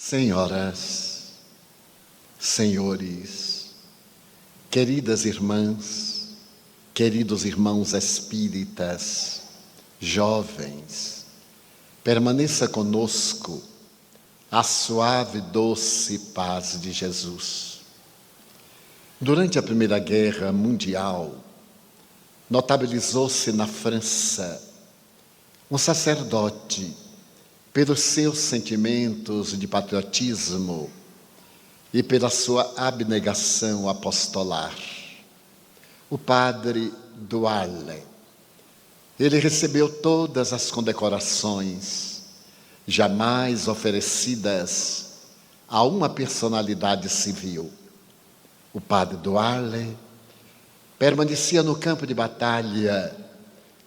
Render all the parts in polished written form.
Senhoras, senhores, queridas irmãs, queridos irmãos espíritas, jovens, permaneça conosco a suave, doce paz de Jesus. Durante a Primeira Guerra Mundial, notabilizou-se na França um sacerdote, pelos seus sentimentos de patriotismo e pela sua abnegação apostolar, o padre Douarlet. Ele recebeu todas as condecorações jamais oferecidas a uma personalidade civil. O padre Douarlet permanecia no campo de batalha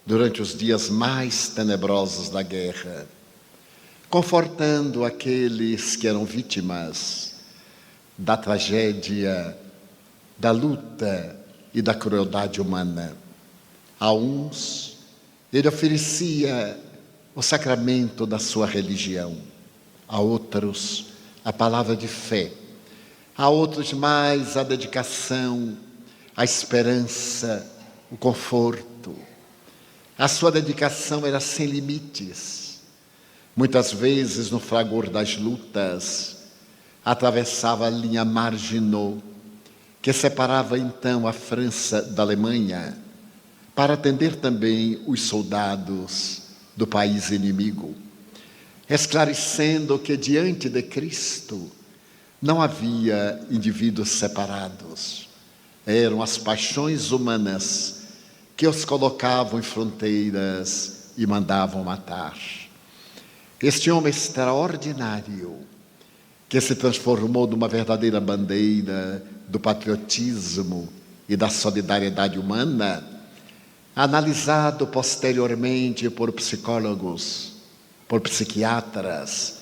durante os dias mais tenebrosos da guerra, confortando aqueles que eram vítimas da tragédia, da luta e da crueldade humana. A uns, ele oferecia o sacramento da sua religião, a outros, a palavra de fé, a outros mais a dedicação, a esperança, o conforto. A sua dedicação era sem limites. Muitas vezes, no fragor das lutas, atravessava a linha Maginot, que separava então a França da Alemanha, para atender também os soldados do país inimigo, esclarecendo que diante de Cristo não havia indivíduos separados. Eram as paixões humanas que os colocavam em fronteiras e mandavam matar. Este homem extraordinário, que se transformou numa verdadeira bandeira do patriotismo e da solidariedade humana, analisado posteriormente por psicólogos, por psiquiatras,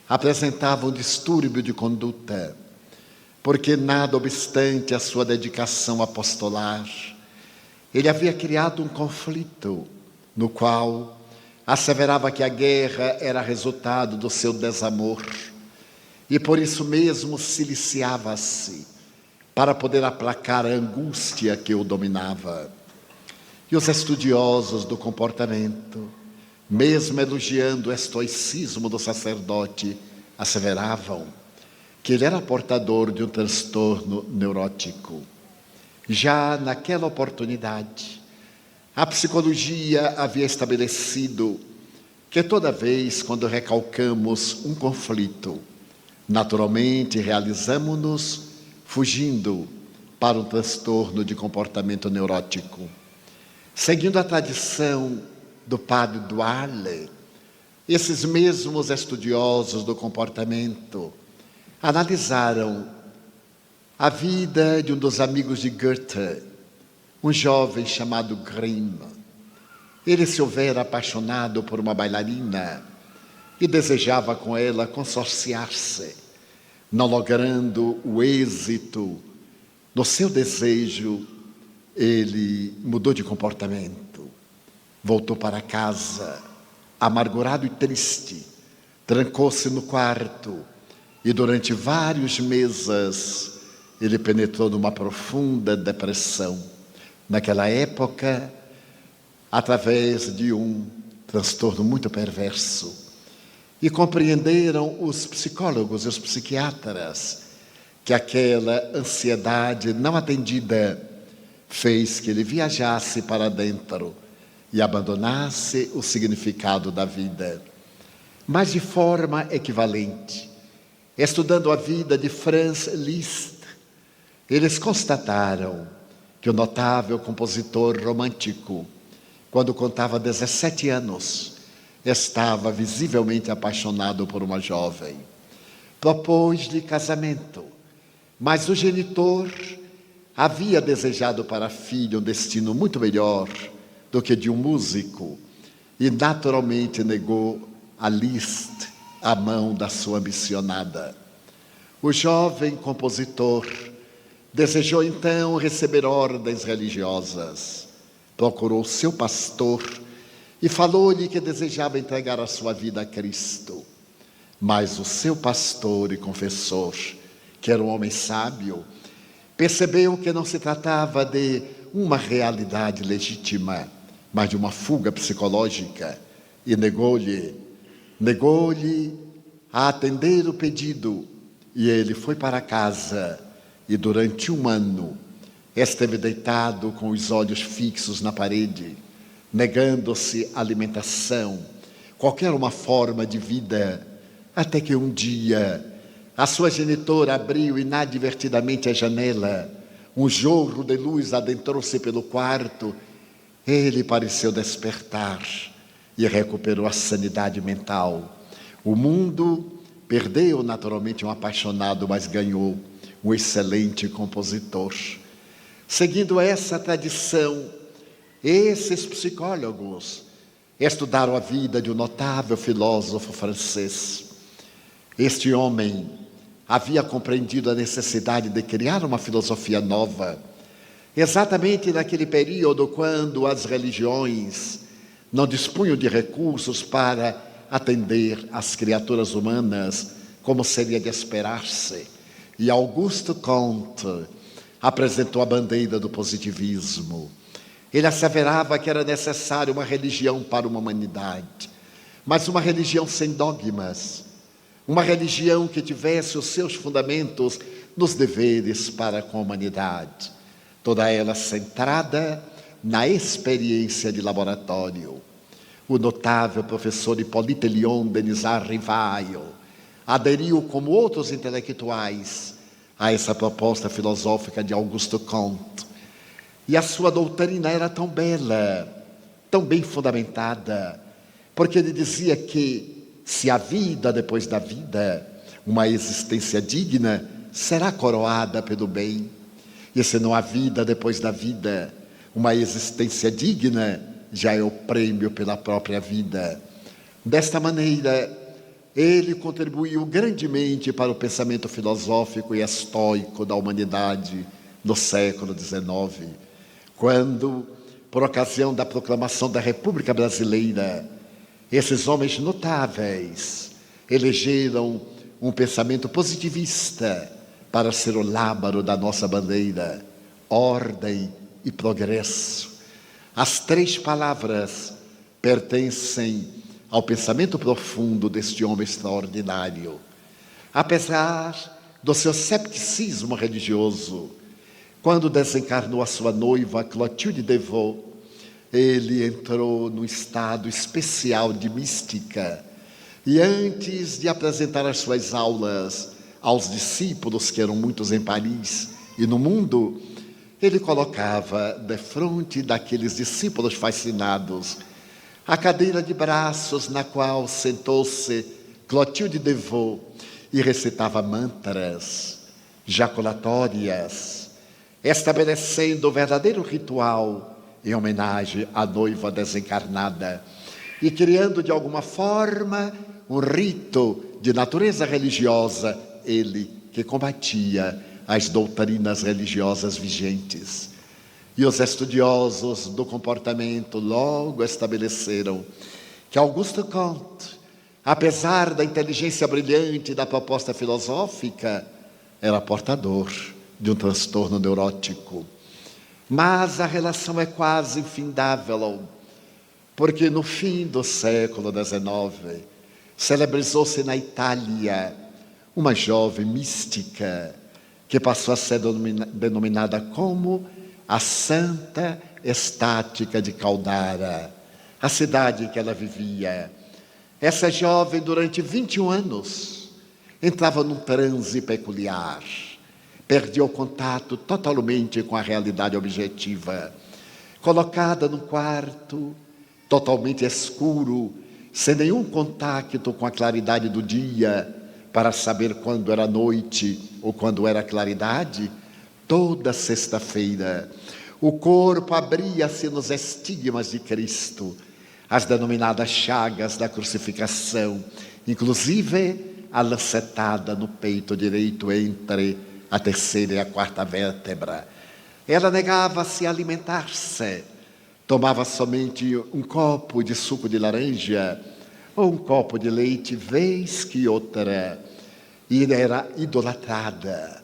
apresentava um distúrbio de conduta, porque, nada obstante a sua dedicação apostolar, ele havia criado um conflito no qual asseverava que a guerra era resultado do seu desamor e por isso mesmo siliciava-se para poder aplacar a angústia que o dominava. E os estudiosos do comportamento, mesmo elogiando o estoicismo do sacerdote, asseveravam que ele era portador de um transtorno neurótico. Já naquela oportunidade, a psicologia havia estabelecido que toda vez quando recalcamos um conflito, naturalmente realizamos-nos fugindo para um transtorno de comportamento neurótico. Seguindo a tradição do padre Douarlet, esses mesmos estudiosos do comportamento analisaram a vida de um dos amigos de Goethe, um jovem chamado Grimm. Ele se houvera apaixonado por uma bailarina e desejava com ela consorciar-se. Não logrando o êxito no seu desejo, ele mudou de comportamento. Voltou para casa, amargurado e triste, trancou-se no quarto e durante vários meses ele penetrou numa profunda depressão. Naquela época, através de um transtorno muito perverso. E compreenderam os psicólogos e os psiquiatras que aquela ansiedade não atendida fez que ele viajasse para dentro e abandonasse o significado da vida. Mas de forma equivalente, estudando a vida de Franz Liszt, eles constataram que o notável compositor romântico, quando contava 17 anos, estava visivelmente apaixonado por uma jovem. Propôs-lhe casamento, mas o genitor havia desejado para a filha um destino muito melhor do que de um músico e naturalmente negou a Liszt a mão da sua ambicionada. O jovem compositor desejou então receber ordens religiosas. Procurou seu pastor e falou-lhe que desejava entregar a sua vida a Cristo. Mas o seu pastor e confessor, que era um homem sábio, percebeu que não se tratava de uma realidade legítima, mas de uma fuga psicológica, e negou-lhe a atender o pedido, e ele foi para casa, e durante 1 ano esteve deitado com os olhos fixos na parede, negando-se alimentação, qualquer uma forma de vida, até que um dia a sua genitora abriu inadvertidamente a janela, um jorro de luz adentrou-se pelo quarto, ele pareceu despertar e recuperou a sanidade mental. O mundo perdeu naturalmente um apaixonado, mas ganhou um excelente compositor. Seguindo essa tradição, esses psicólogos estudaram a vida de um notável filósofo francês. Este homem havia compreendido a necessidade de criar uma filosofia nova, exatamente naquele período quando as religiões não dispunham de recursos para atender às criaturas humanas, como seria de esperar-se. E Auguste Comte apresentou a bandeira do positivismo. Ele asseverava que era necessária uma religião para uma humanidade, mas uma religião sem dogmas, uma religião que tivesse os seus fundamentos nos deveres para com a humanidade, toda ela centrada na experiência de laboratório. O notável professor Hippolyte Léon Denisard Rivail aderiu, como outros intelectuais, a essa proposta filosófica de Auguste Comte. E a sua doutrina era tão bela, tão bem fundamentada, porque ele dizia que se há vida depois da vida, uma existência digna será coroada pelo bem. E se não há vida depois da vida, uma existência digna já é o prêmio pela própria vida. Desta maneira, ele contribuiu grandemente para o pensamento filosófico e estoico da humanidade no século XIX, quando, por ocasião da proclamação da República Brasileira, esses homens notáveis elegeram um pensamento positivista para ser o lábaro da nossa bandeira: ordem e progresso. As 3 palavras pertencem ao pensamento profundo deste homem extraordinário. Apesar do seu cepticismo religioso, quando desencarnou a sua noiva Clotilde Devaux, ele entrou num estado especial de mística, e antes de apresentar as suas aulas aos discípulos, que eram muitos em Paris e no mundo, ele colocava defronte daqueles discípulos fascinados a cadeira de braços na qual sentou-se Clotilde Devaux e recitava mantras, jaculatórias, estabelecendo o verdadeiro ritual em homenagem à noiva desencarnada e criando de alguma forma um rito de natureza religiosa, ele que combatia as doutrinas religiosas vigentes. E os estudiosos do comportamento logo estabeleceram que Auguste Comte, apesar da inteligência brilhante da proposta filosófica, era portador de um transtorno neurótico. Mas a relação é quase infindável, porque no fim do século XIX, celebrizou-se na Itália uma jovem mística que passou a ser denominada como a Santa Estática de Caldara, a cidade em que ela vivia. Essa jovem, durante 21 anos, entrava num transe peculiar, perdia o contato totalmente com a realidade objetiva. Colocada num quarto totalmente escuro, sem nenhum contato com a claridade do dia, para saber quando era noite ou quando era claridade, toda sexta-feira, o corpo abria-se nos estigmas de Cristo, as denominadas chagas da crucificação, inclusive a lancetada no peito direito entre a 3ª e a 4ª vértebra. Ela negava-se a alimentar-se, tomava somente um copo de suco de laranja, ou um copo de leite, vez que outra. E era idolatrada.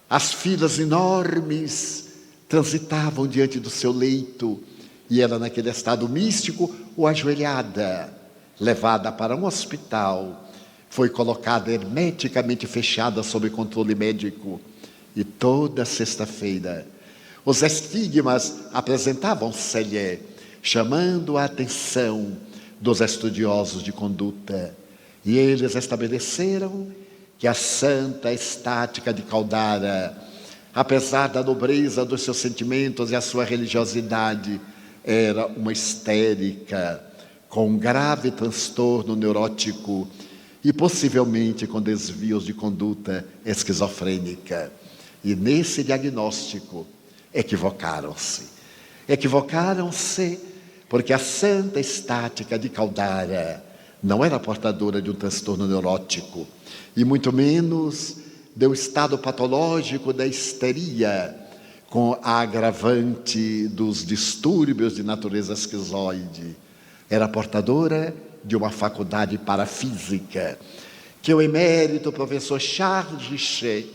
As filas enormes transitavam diante do seu leito, e ela, naquele estado místico, ou ajoelhada, levada para um hospital, foi colocada hermeticamente fechada sob controle médico. E toda sexta-feira, os estigmas apresentavam-se-lhe, chamando a atenção dos estudiosos de conduta. E eles estabeleceram que a santa estática de Caldara, apesar da nobreza dos seus sentimentos e a sua religiosidade, era uma histérica, com um grave transtorno neurótico e possivelmente com desvios de conduta esquizofrênica. E nesse diagnóstico equivocaram-se. Equivocaram-se porque a santa estática de Caldara não era portadora de um transtorno neurótico, e muito menos do estado patológico da histeria, com a agravante dos distúrbios de natureza esquizoide. Era portadora de uma faculdade parafísica, que o emérito professor Charles Richet,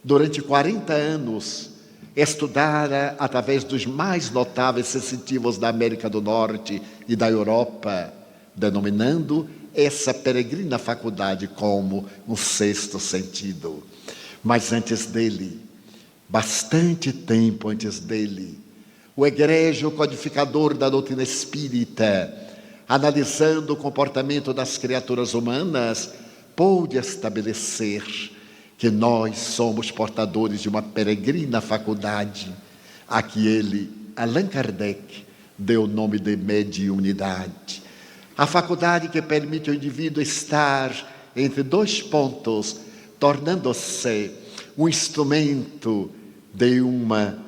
durante 40 anos, estudara através dos mais notáveis sensitivos da América do Norte e da Europa, denominando essa peregrina faculdade como um sexto sentido. Mas antes dele, bastante tempo antes dele, o egrégio codificador da doutrina espírita, analisando o comportamento das criaturas humanas, pôde estabelecer que nós somos portadores de uma peregrina faculdade, a que ele, Allan Kardec, deu o nome de mediunidade. A faculdade que permite ao indivíduo estar entre dois pontos, tornando-se um instrumento de uma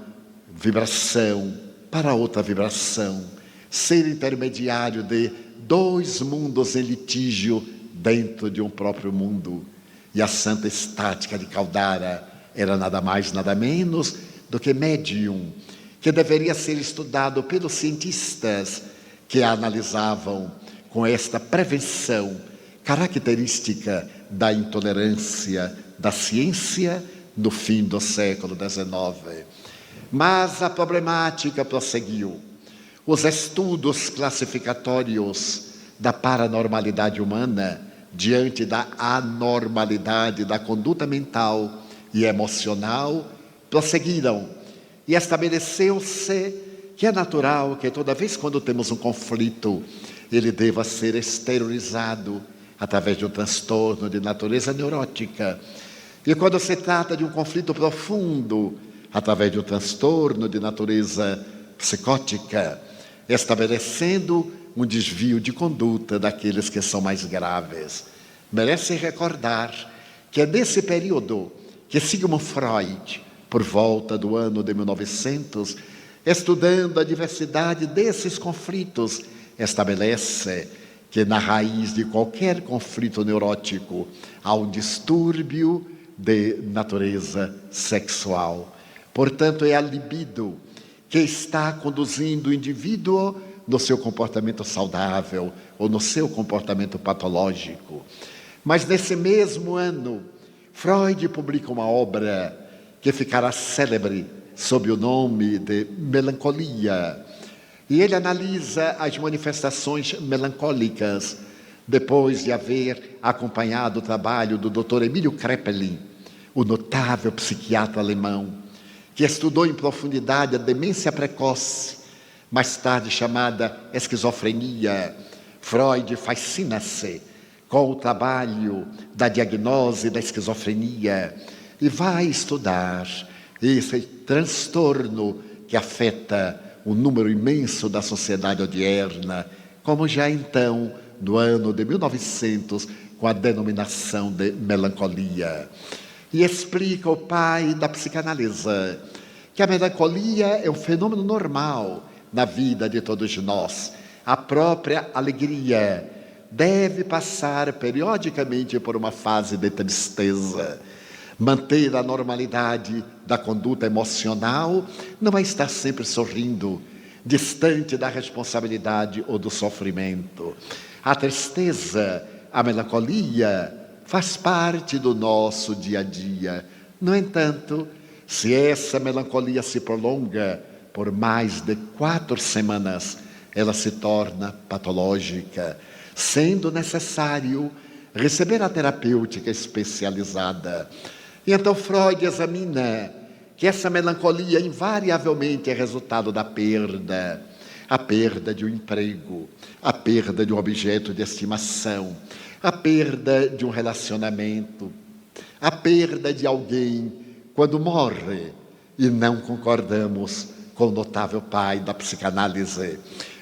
vibração para outra vibração, ser intermediário de dois mundos em litígio dentro de um próprio mundo. E a santa estática de Caldara era nada mais, nada menos do que médium, que deveria ser estudado pelos cientistas que a analisavam com esta prevenção característica da intolerância da ciência no fim do século XIX. Mas a problemática prosseguiu. Os estudos classificatórios da paranormalidade humana diante da anormalidade da conduta mental e emocional prosseguiram, e estabeleceu-se que é natural que toda vez quando temos um conflito, ele deva ser exteriorizado através de um transtorno de natureza neurótica. E quando se trata de um conflito profundo, através de um transtorno de natureza psicótica, estabelecendo um desvio de conduta daqueles que são mais graves. Merece recordar que é nesse período que Sigmund Freud, por volta do ano de 1900, estudando a diversidade desses conflitos, estabelece que na raiz de qualquer conflito neurótico há um distúrbio de natureza sexual. Portanto, é a libido que está conduzindo o indivíduo no seu comportamento saudável ou no seu comportamento patológico. Mas nesse mesmo ano, Freud publica uma obra que ficará célebre sob o nome de Melancolia. E ele analisa as manifestações melancólicas, depois de haver acompanhado o trabalho do Dr. Emílio Kraepelin, o notável psiquiatra alemão, que estudou em profundidade a demência precoce, mais tarde chamada esquizofrenia. Freud fascina-se com o trabalho da diagnose da esquizofrenia e vai estudar esse transtorno que afeta um número imenso da sociedade odierna, como já então, no ano de 1900, com a denominação de melancolia. E explica o pai da psicanálise que a melancolia é um fenômeno normal na vida de todos nós. A própria alegria deve passar periodicamente por uma fase de tristeza. Manter a normalidade da conduta emocional não é estar sempre sorrindo, distante da responsabilidade ou do sofrimento. A tristeza, a melancolia, faz parte do nosso dia a dia. No entanto, se essa melancolia se prolonga por mais de 4 semanas, ela se torna patológica, sendo necessário receber a terapêutica especializada. E então Freud examina que essa melancolia invariavelmente é resultado da perda. A perda de um emprego, a perda de um objeto de estimação, a perda de um relacionamento, a perda de alguém quando morre. E não concordamos com o notável pai da psicanálise,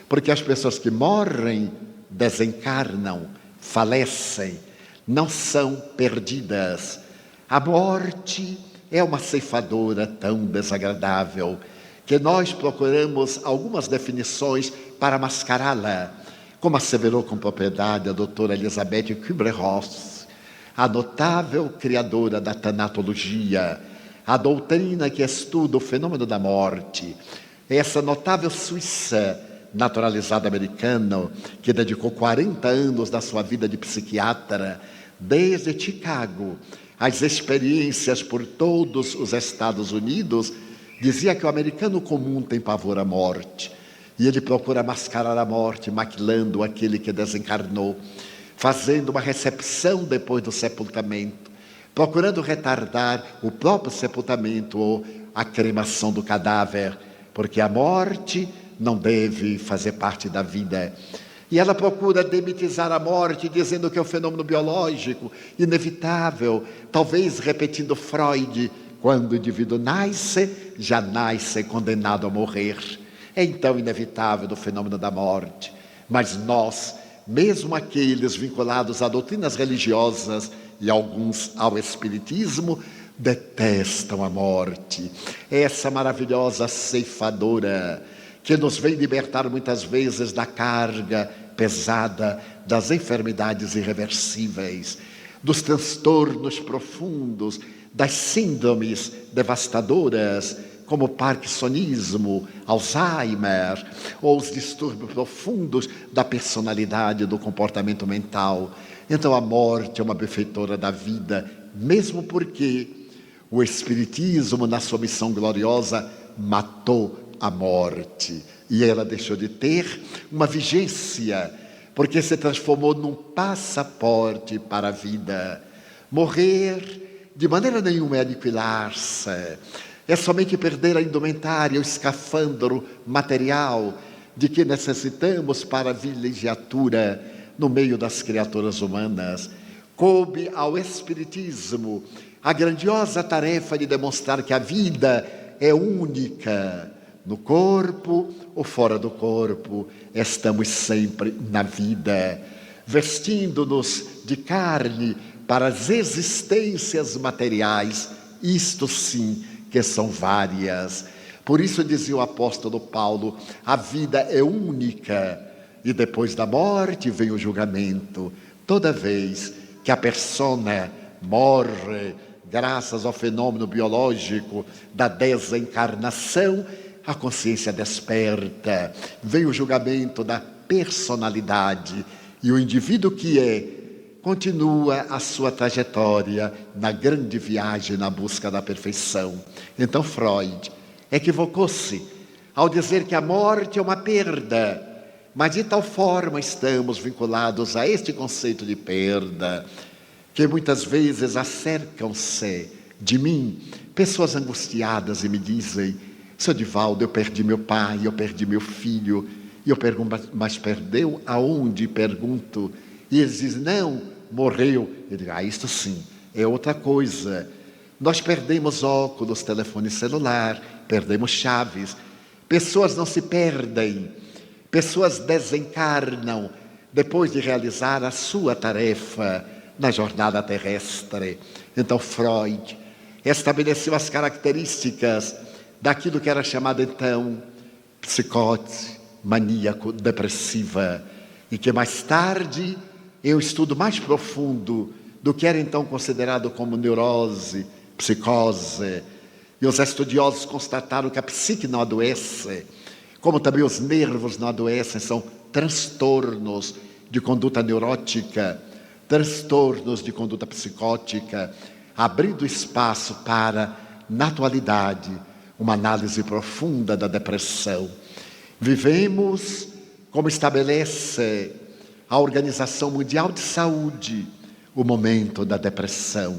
porque as pessoas que morrem desencarnam, falecem, não são perdidas. A morte é uma ceifadora tão desagradável que nós procuramos algumas definições para mascará-la, como asseverou com propriedade a doutora Elizabeth Kübler-Ross, a notável criadora da tanatologia, a doutrina que estuda o fenômeno da morte. Essa notável suíça naturalizada americana, que dedicou 40 anos da sua vida de psiquiatra, desde Chicago, às experiências por todos os Estados Unidos, dizia que o americano comum tem pavor à morte. E ele procura mascarar a morte, maquilando aquele que desencarnou, fazendo uma recepção depois do sepultamento, procurando retardar o próprio sepultamento ou a cremação do cadáver, porque a morte não deve fazer parte da vida. E ela procura demitizar a morte, dizendo que é um fenômeno biológico, inevitável, talvez repetindo Freud, quando o indivíduo nasce, já nasce condenado a morrer. É então inevitável do fenômeno da morte. Mas nós, mesmo aqueles vinculados a doutrinas religiosas e alguns ao espiritismo, detestam a morte. Essa maravilhosa ceifadora que nos vem libertar muitas vezes da carga pesada das enfermidades irreversíveis, dos transtornos profundos, das síndromes devastadoras, como o parkinsonismo, Alzheimer, ou os distúrbios profundos da personalidade, do comportamento mental. Então a morte é uma benfeitora da vida, mesmo porque o Espiritismo, na sua missão gloriosa, matou a morte. E ela deixou de ter uma vigência, porque se transformou num passaporte para a vida. Morrer, de maneira nenhuma, é aniquilar-se. É somente perder a indumentária, o escafandro material de que necessitamos para a vilegiatura no meio das criaturas humanas. Coube ao Espiritismo a grandiosa tarefa de demonstrar que a vida é única. No corpo ou fora do corpo, estamos sempre na vida, vestindo-nos de carne para as existências materiais, isto sim, que são várias. Por isso dizia o apóstolo Paulo, a vida é única e depois da morte vem o julgamento. Toda vez que a persona morre, graças ao fenômeno biológico da desencarnação, a consciência desperta, vem o julgamento da personalidade e o indivíduo que é, continua a sua trajetória na grande viagem na busca da perfeição. Então Freud equivocou-se ao dizer que a morte é uma perda, mas de tal forma estamos vinculados a este conceito de perda, que muitas vezes acercam-se de mim pessoas angustiadas e me dizem: Seu Divaldo, eu perdi meu pai, eu perdi meu filho. E eu pergunto, mas perdeu aonde? Pergunto. E eles dizem, não, morreu. Eu digo, isto sim, é outra coisa. Nós perdemos óculos, telefone celular, perdemos chaves. Pessoas não se perdem, pessoas desencarnam depois de realizar a sua tarefa na jornada terrestre. Então Freud estabeleceu as características daquilo que era chamado então psicose maníaco-depressiva, e que mais tarde eu estudo mais profundo do que era então considerado como neurose, psicose, e os estudiosos constataram que a psique não adoece, como também os nervos não adoecem, são transtornos de conduta neurótica, transtornos de conduta psicótica, abrindo espaço para, na atualidade, uma análise profunda da depressão. Vivemos, como estabelece a Organização Mundial de Saúde, o momento da depressão.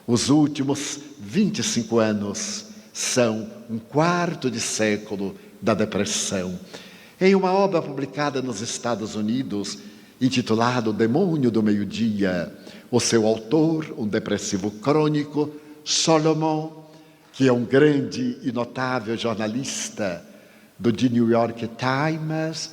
Os últimos 25 anos são um quarto de século da depressão. Em uma obra publicada nos Estados Unidos, intitulada O Demônio do Meio-Dia, o seu autor, um depressivo crônico, Solomon, que é um grande e notável jornalista do The New York Times,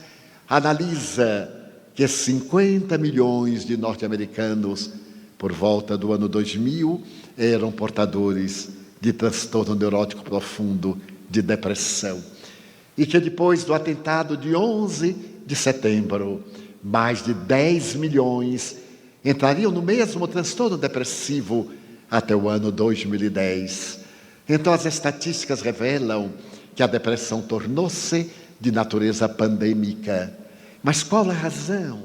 analisa que 50 milhões de norte-americanos, por volta do ano 2000, eram portadores de transtorno neurótico profundo, de depressão. E que depois do atentado de 11 de setembro, mais de 10 milhões entrariam no mesmo transtorno depressivo até o ano 2010. Então as estatísticas revelam que a depressão tornou-se de natureza pandêmica. Mas qual a razão?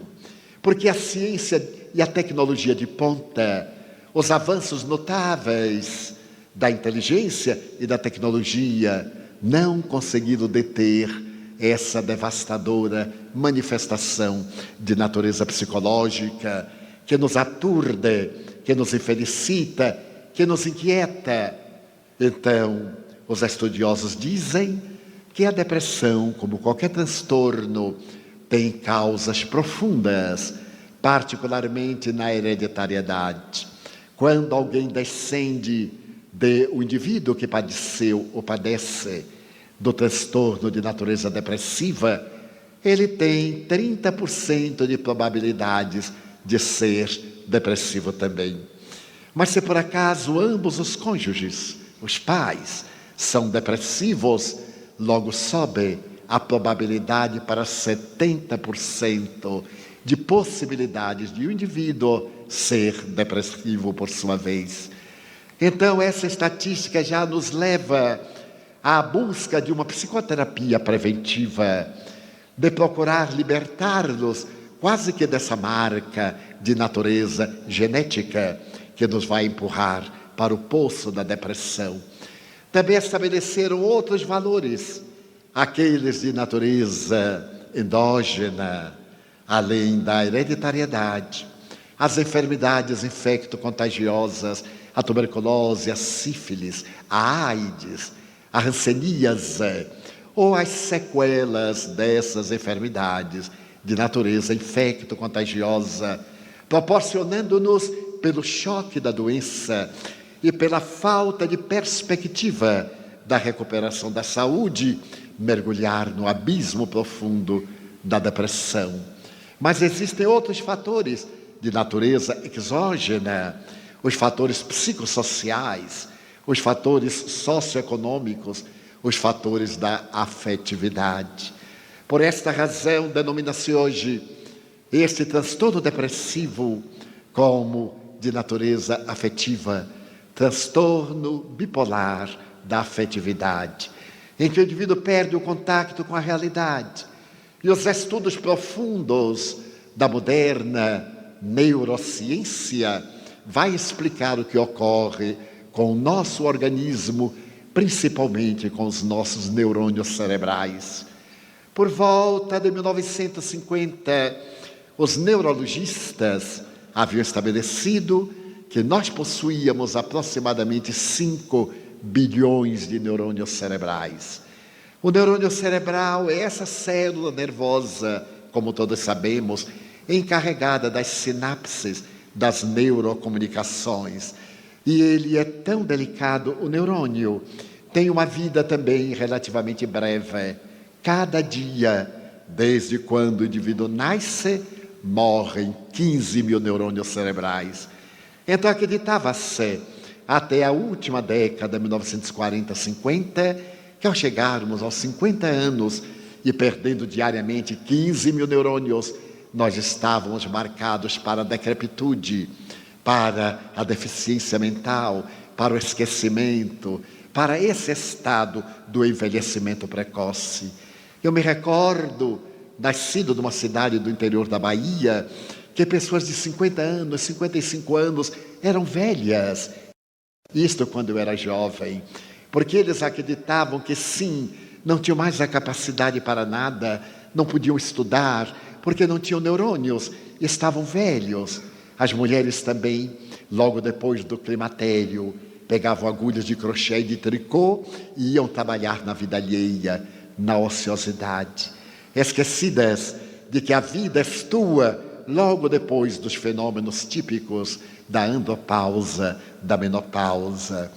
Porque a ciência e a tecnologia de ponta, os avanços notáveis da inteligência e da tecnologia, não conseguiram deter essa devastadora manifestação de natureza psicológica que nos aturde, que nos infelicita, que nos inquieta. Então, os estudiosos dizem que a depressão, como qualquer transtorno, tem causas profundas, particularmente na hereditariedade. Quando alguém descende do indivíduo que padeceu ou padece do transtorno de natureza depressiva, ele tem 30% de probabilidades de ser depressivo também. Mas se por acaso ambos os cônjuges, os pais, são depressivos, logo sobe a probabilidade para 70% de possibilidades de um indivíduo ser depressivo por sua vez. Então, essa estatística já nos leva à busca de uma psicoterapia preventiva, de procurar libertar-nos quase que dessa marca de natureza genética que nos vai empurrar para o poço da depressão. Também estabeleceram outros valores, aqueles de natureza endógena, além da hereditariedade, as enfermidades infecto-contagiosas, a tuberculose, a sífilis, a AIDS, a hanseníase, ou as sequelas dessas enfermidades de natureza infecto-contagiosa, proporcionando-nos, pelo choque da doença e pela falta de perspectiva da recuperação da saúde, mergulhar no abismo profundo da depressão. Mas existem outros fatores de natureza exógena, os fatores psicossociais, os fatores socioeconômicos, os fatores da afetividade. Por esta razão, denomina-se hoje este transtorno depressivo como de natureza afetiva, transtorno bipolar da afetividade, em que o indivíduo perde o contato com a realidade. E os estudos profundos da moderna neurociência vai explicar o que ocorre com o nosso organismo, principalmente com os nossos neurônios cerebrais. Por volta de 1950, os neurologistas haviam estabelecido que nós possuíamos aproximadamente 5 bilhões de neurônios cerebrais. O neurônio cerebral é essa célula nervosa, como todos sabemos, encarregada das sinapses, das neurocomunicações. E ele é tão delicado, o neurônio tem uma vida também relativamente breve. Cada dia, desde quando o indivíduo nasce, morrem 15 mil neurônios cerebrais. Então acreditava-se, até a última década, 1940, 50, que ao chegarmos aos 50 anos e perdendo diariamente 15 mil neurônios, nós estávamos marcados para a decrepitude, para a deficiência mental, para o esquecimento, para esse estado do envelhecimento precoce. Eu me recordo, nascido numa cidade do interior da Bahia, que pessoas de 50 anos, 55 anos eram velhas. Isto quando eu era jovem, porque eles acreditavam que sim, não tinham mais a capacidade para nada, não podiam estudar, porque não tinham neurônios, estavam velhos. As mulheres também, logo depois do climatério, pegavam agulhas de crochê e de tricô e iam trabalhar na vida alheia, na ociosidade, esquecidas de que a vida é tua logo depois dos fenômenos típicos da andropausa, da menopausa.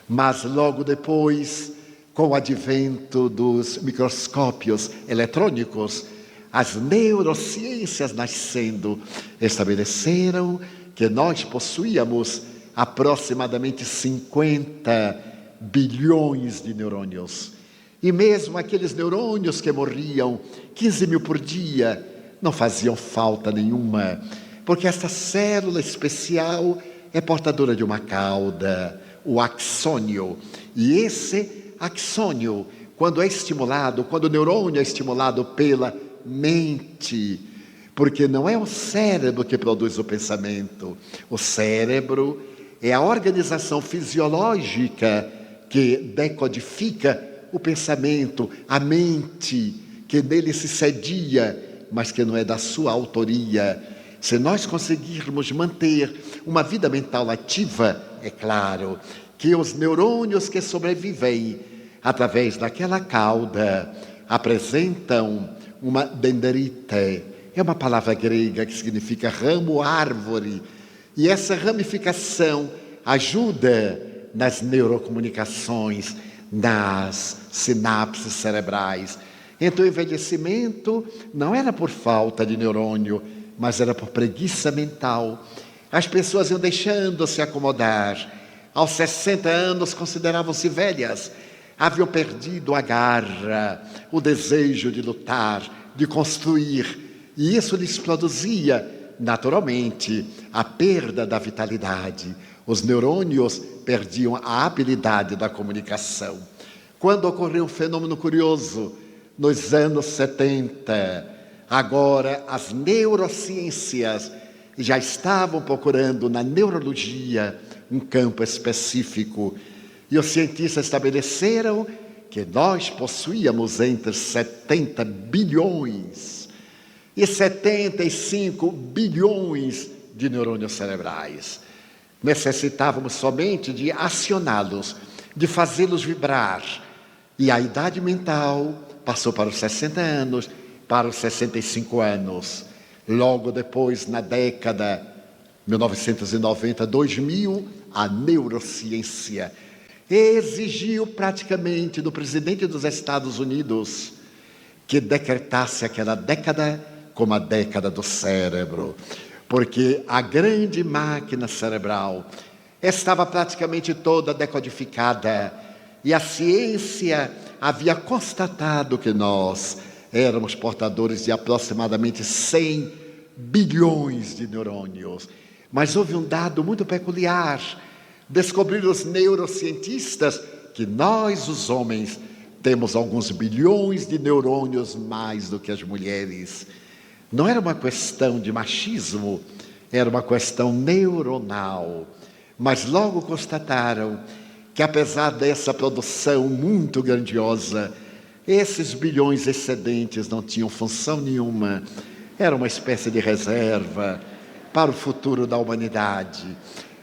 Mas logo depois, com o advento dos microscópios eletrônicos, as neurociências nascendo estabeleceram que nós possuíamos aproximadamente 50 bilhões de neurônios. E mesmo aqueles neurônios que morriam 15 mil por dia não faziam falta nenhuma, porque esta célula especial é portadora de uma cauda, o axônio. E esse axônio, quando é estimulado, quando o neurônio é estimulado pela mente, porque não é o cérebro que produz o pensamento, o cérebro é a organização fisiológica que decodifica o pensamento, a mente, que nele se cedia, mas que não é da sua autoria. Se nós conseguirmos manter uma vida mental ativa, é claro que os neurônios que sobrevivem através daquela cauda apresentam uma dendrite. É uma palavra grega que significa ramo, árvore. E essa ramificação ajuda nas neurocomunicações, nas sinapses cerebrais. Então o envelhecimento não era por falta de neurônio, mas era por preguiça mental. As pessoas iam deixando-se acomodar. Aos 60 anos consideravam-se velhas. Haviam perdido a garra, o desejo de lutar, de construir. E isso lhes produzia, naturalmente, a perda da vitalidade. Os neurônios perdiam a habilidade da comunicação. Quando ocorreu um fenômeno curioso, nos anos 70, agora as neurociências já estavam procurando na neurologia um campo específico. E os cientistas estabeleceram que nós possuíamos entre 70 bilhões e 75 bilhões de neurônios cerebrais. Necessitávamos somente de acioná-los, de fazê-los vibrar. E a idade mental passou para os 60 anos, para os 65 anos. Logo depois, na década 1990, 2000, a neurociência exigiu praticamente do presidente dos Estados Unidos que decretasse aquela década como a década do cérebro, porque a grande máquina cerebral estava praticamente toda decodificada e a ciência havia constatado que nós éramos portadores de aproximadamente 100 bilhões de neurônios. Mas houve um dado muito peculiar. Descobriram os neurocientistas que nós, os homens, temos alguns bilhões de neurônios mais do que as mulheres. Não era uma questão de machismo, era uma questão neuronal. Mas logo constataram que, apesar dessa produção muito grandiosa, esses bilhões excedentes não tinham função nenhuma. Era uma espécie de reserva para o futuro da humanidade.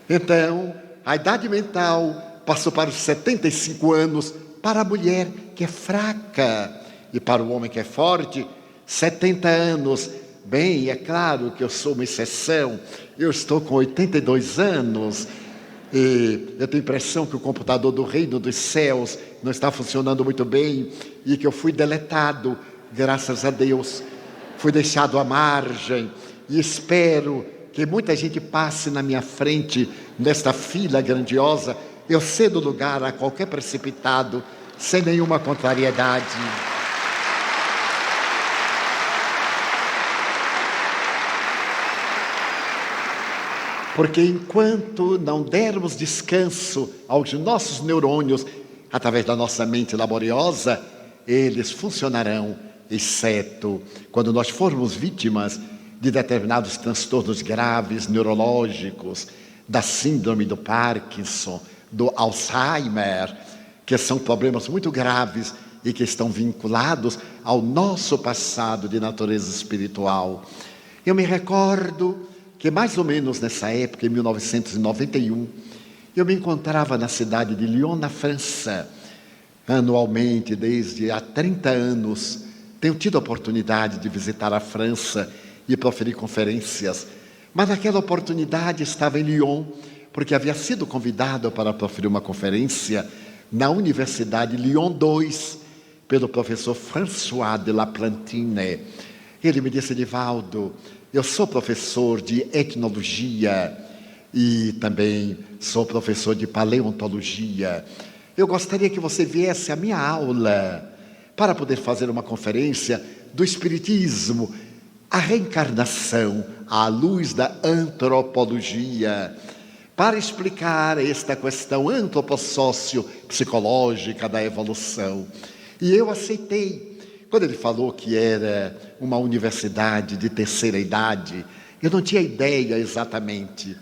Então, a idade mental passou para os 75 anos para a mulher que é fraca e para o homem que é forte, 70 anos. Bem, é claro que eu sou uma exceção, eu estou com 82 anos e eu tenho a impressão que o computador do reino dos céus não está funcionando muito bem e que eu fui deletado, graças a Deus, fui deixado à margem e espero que muita gente passe na minha frente nesta fila grandiosa, eu cedo lugar a qualquer precipitado, sem nenhuma contrariedade. Porque enquanto não dermos descanso aos nossos neurônios, através da nossa mente laboriosa, eles funcionarão exceto quando nós formos vítimas de determinados transtornos graves, neurológicos, da síndrome do Parkinson, do Alzheimer, que são problemas muito graves e que estão vinculados ao nosso passado de natureza espiritual. Eu me recordo que mais ou menos nessa época, em 1991, eu me encontrava na cidade de Lyon, na França. Anualmente, desde há 30 anos, tenho tido a oportunidade de visitar a França e proferir conferências. Mas naquela oportunidade estava em Lyon, porque havia sido convidado para proferir uma conferência na Universidade Lyon 2, pelo professor François de Laplantine. Ele me disse: Divaldo, eu sou professor de etnologia e também sou professor de paleontologia. Eu gostaria que você viesse à minha aula para poder fazer uma conferência do Espiritismo, a reencarnação à luz da antropologia, para explicar esta questão antropossócio-psicológica da evolução. E eu aceitei. Quando ele falou que era uma universidade de terceira idade, eu não tinha ideia exatamente.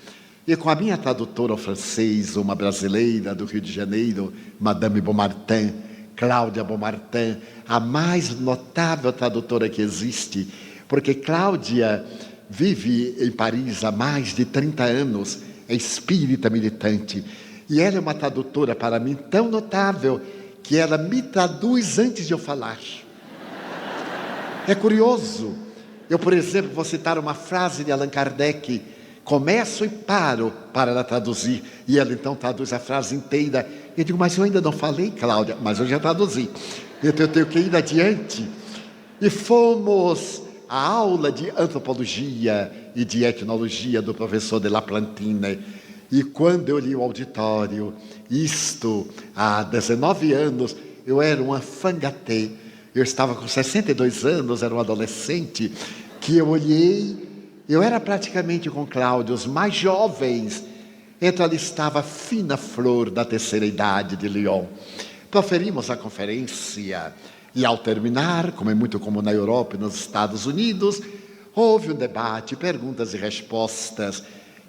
E com a minha tradutora ao francês, uma brasileira do Rio de Janeiro, Madame Beaumartin, Cláudia Beaumartin, a mais notável tradutora que existe, porque Cláudia vive em Paris há mais de 30 anos, é espírita militante, e ela é uma tradutora para mim tão notável que ela me traduz antes de eu falar. É curioso. Eu, por exemplo, vou citar uma frase de Allan Kardec: começo e paro para ela traduzir, e ela então traduz a frase inteira. Eu digo: mas eu ainda não falei, Cláudia, mas eu já traduzi, então eu tenho que ir adiante. E fomos à aula de antropologia e de etnologia do professor de Laplantine, e quando eu li o auditório, isto há 19 anos, eu era um enfant gâté, eu estava com 62 anos, era um adolescente, que eu olhei, eu era praticamente com Cláudio, os mais jovens, então ali estava a fina flor da terceira idade de Lyon. Proferimos a conferência, e ao terminar, como é muito comum na Europa e nos Estados Unidos, houve um debate, perguntas e respostas,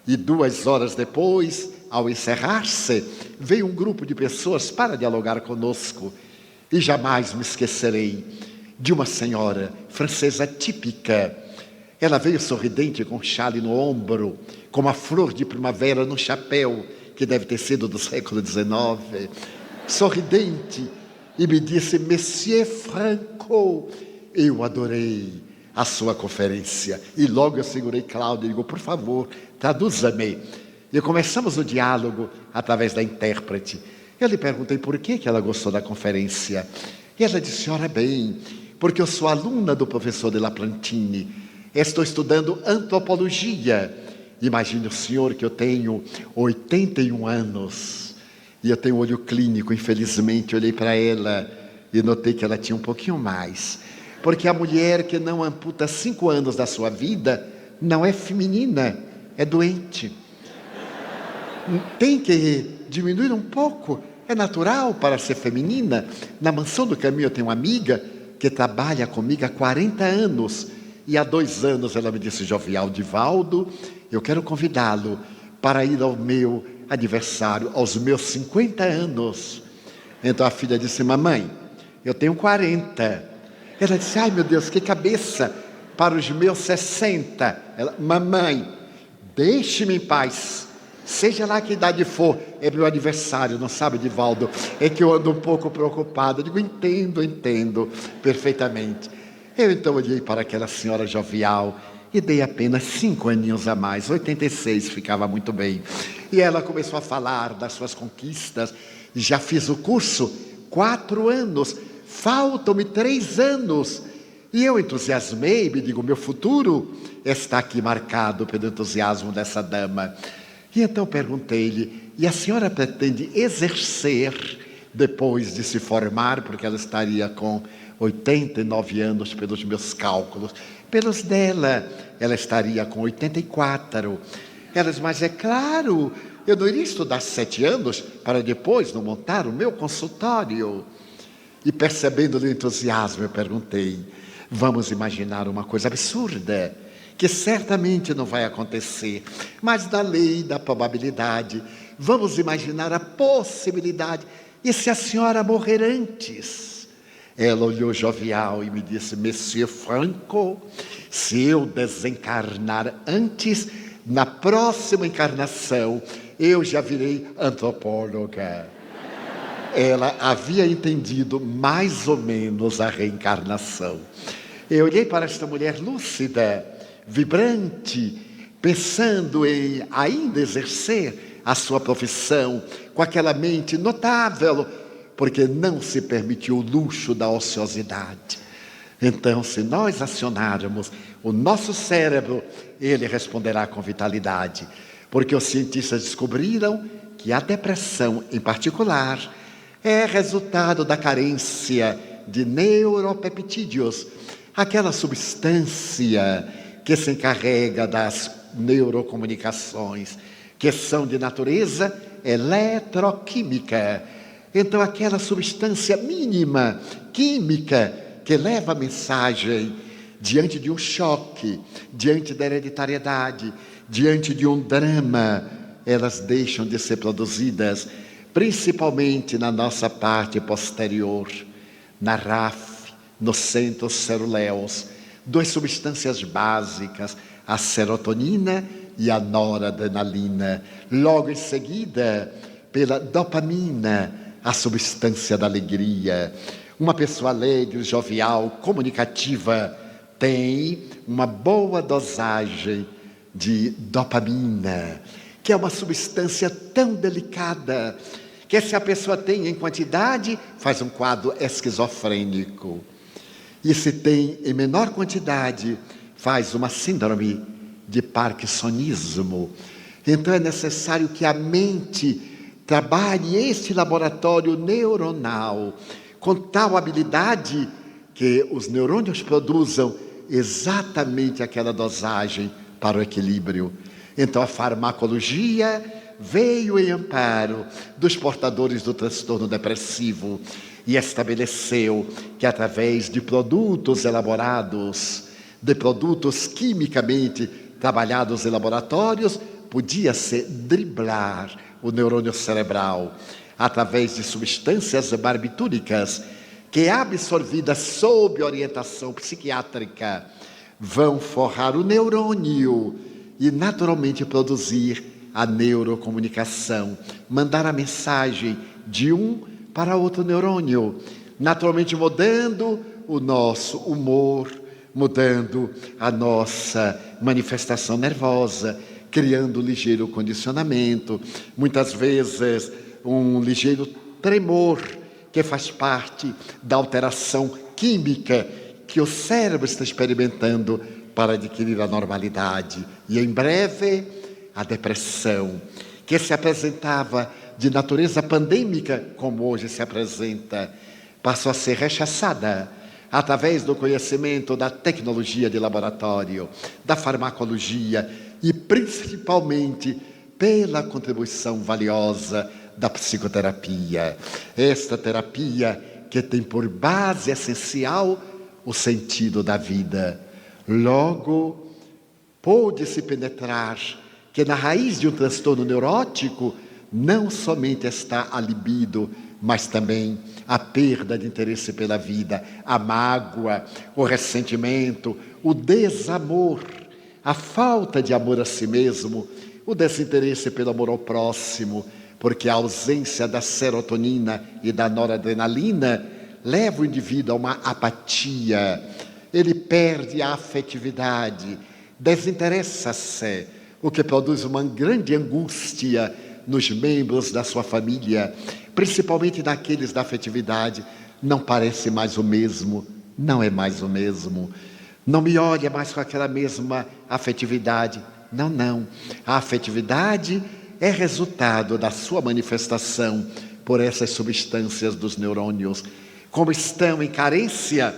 e 2 horas depois, ao encerrar-se, veio um grupo de pessoas para dialogar conosco. E jamais me esquecerei de uma senhora francesa típica. Ela veio sorridente, com um chale no ombro, com uma flor de primavera no chapéu, que deve ter sido do século XIX, sorridente, e me disse: Monsieur Franco, eu adorei a sua conferência. E logo eu segurei Cláudia e digo: por favor, traduza-me. E começamos o diálogo através da intérprete. Eu lhe perguntei por que ela gostou da conferência. E ela disse: ora bem, porque eu sou aluna do professor de Laplantine, estou estudando antropologia. Imagine o senhor que eu tenho 81 anos e eu tenho olho clínico, infelizmente. Olhei para ela e notei que ela tinha um pouquinho mais, porque a mulher que não amputa 5 anos da sua vida não é feminina, é doente. Tem que diminuir um pouco, é natural para ser feminina. Na Mansão do Caminho eu tenho uma amiga que trabalha comigo há 40 anos, e há 2 anos ela me disse: jovial Divaldo, eu quero convidá-lo para ir ao meu aniversário, aos meus 50 anos. Então a filha disse: mamãe, eu tenho 40. Ela disse: ai meu Deus, que cabeça para os meus 60. Ela: mamãe, deixe-me em paz, seja lá que idade for, é meu aniversário, não sabe, Divaldo? É que eu ando um pouco preocupado. Eu digo: entendo perfeitamente. Eu então olhei para aquela senhora jovial e dei apenas 5 aninhos a mais, 86, ficava muito bem. E ela começou a falar das suas conquistas. Já fiz o curso 4 anos, faltam-me 3 anos. E eu entusiasmei, me digo: meu futuro está aqui marcado pelo entusiasmo dessa dama. E então perguntei-lhe: e a senhora pretende exercer depois de se formar? Porque ela estaria com 89 anos pelos meus cálculos. Pelos dela, ela estaria com 84. Ela disse: mas é claro, eu não iria estudar 7 anos para depois não montar o meu consultório. E percebendo o entusiasmo, eu perguntei: Vamos imaginar uma coisa absurda, que certamente não vai acontecer, mas da lei da probabilidade, vamos imaginar a possibilidade. E se a senhora morrer antes? Ela olhou jovial e me disse: Monsieur Franco, se eu desencarnar antes, na próxima encarnação, eu já virei antropóloga. Ela havia entendido mais ou menos a reencarnação. Eu olhei para esta mulher lúcida, vibrante, pensando em ainda exercer a sua profissão, com aquela mente notável, porque não se permitiu o luxo da ociosidade. Então, se nós acionarmos o nosso cérebro, ele responderá com vitalidade, porque os cientistas descobriram que a depressão, em particular, é resultado da carência de neuropeptídeos, aquela substância que se encarrega das neurocomunicações, que são de natureza eletroquímica. Então, aquela substância mínima, química, que leva a mensagem diante de um choque, diante da hereditariedade, diante de um drama, elas deixam de ser produzidas, principalmente na nossa parte posterior, na RAF, nos centros ceruleus, duas substâncias básicas, a serotonina e a noradrenalina. Logo em seguida, pela dopamina, a substância da alegria. Uma pessoa alegre, jovial, comunicativa, tem uma boa dosagem de dopamina, que é uma substância tão delicada, que se a pessoa tem em quantidade, faz um quadro esquizofrênico. E se tem em menor quantidade, faz uma síndrome de parkinsonismo. Então é necessário que a mente trabalhe este laboratório neuronal com tal habilidade que os neurônios produzam exatamente aquela dosagem para o equilíbrio. Então a farmacologia veio em amparo dos portadores do transtorno depressivo e estabeleceu que através de produtos elaborados, de produtos quimicamente trabalhados em laboratórios, podia-se driblar o neurônio cerebral através de substâncias barbitúricas que, absorvidas sob orientação psiquiátrica, vão forrar o neurônio e naturalmente produzir a neurocomunicação, mandar a mensagem de um para outro neurônio, naturalmente mudando o nosso humor, mudando a nossa manifestação nervosa, criando um ligeiro condicionamento, muitas vezes um ligeiro tremor, que faz parte da alteração química que o cérebro está experimentando para adquirir a normalidade. E em breve, a depressão, que se apresentava de natureza pandêmica, como hoje se apresenta, passou a ser rechaçada através do conhecimento da tecnologia de laboratório, da farmacologia e principalmente pela contribuição valiosa da psicoterapia. Esta terapia que tem por base essencial o sentido da vida. Logo, pôde-se penetrar que na raiz de um transtorno neurótico não somente está a libido, mas também a perda de interesse pela vida, a mágoa, o ressentimento, o desamor, a falta de amor a si mesmo, o desinteresse pelo amor ao próximo, porque a ausência da serotonina e da noradrenalina leva o indivíduo a uma apatia, ele perde a afetividade, desinteressa-se, o que produz uma grande angústia nos membros da sua família, principalmente naqueles da afetividade. Não parece mais o mesmo, não é mais o mesmo, não me olha mais com aquela mesma afetividade. Não, a afetividade é resultado da sua manifestação por essas substâncias dos neurônios. Como estão em carência,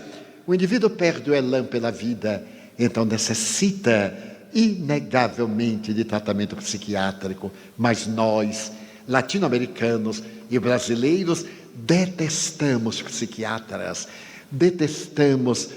o indivíduo perde o elan pela vida, então necessita inegavelmente de tratamento psiquiátrico. Mas nós, latino-americanos e brasileiros, detestamos psiquiatras, detestamos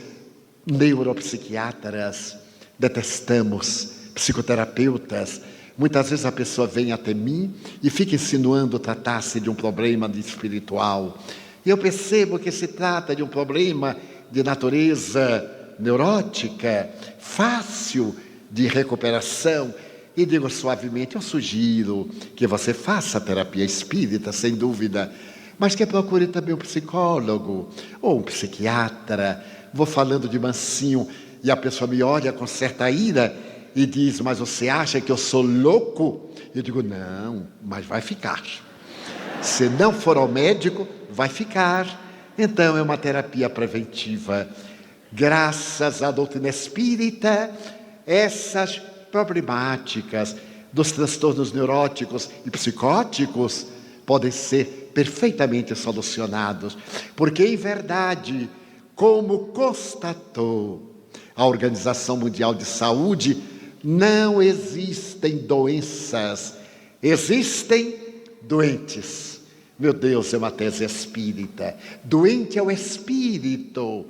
neuropsiquiatras, detestamos psicoterapeutas. Muitas vezes a pessoa vem até mim e fica insinuando tratar-se de um problema espiritual. E eu percebo que se trata de um problema de natureza neurótica, fácil de recuperação. E digo suavemente, eu sugiro que você faça terapia espírita, sem dúvida, mas que procure também um psicólogo ou um psiquiatra. Vou falando de mansinho e a pessoa me olha com certa ira e diz, mas você acha que eu sou louco? Eu digo, não, mas vai ficar. Se não for ao médico, vai ficar. Então é uma terapia preventiva. Graças à doutrina espírita, essas problemáticas dos transtornos neuróticos e psicóticos podem ser perfeitamente solucionados. Porque, em verdade, como constatou a Organização Mundial de Saúde, não existem doenças, existem doentes. Meu Deus, é uma tese espírita. Doente é o espírito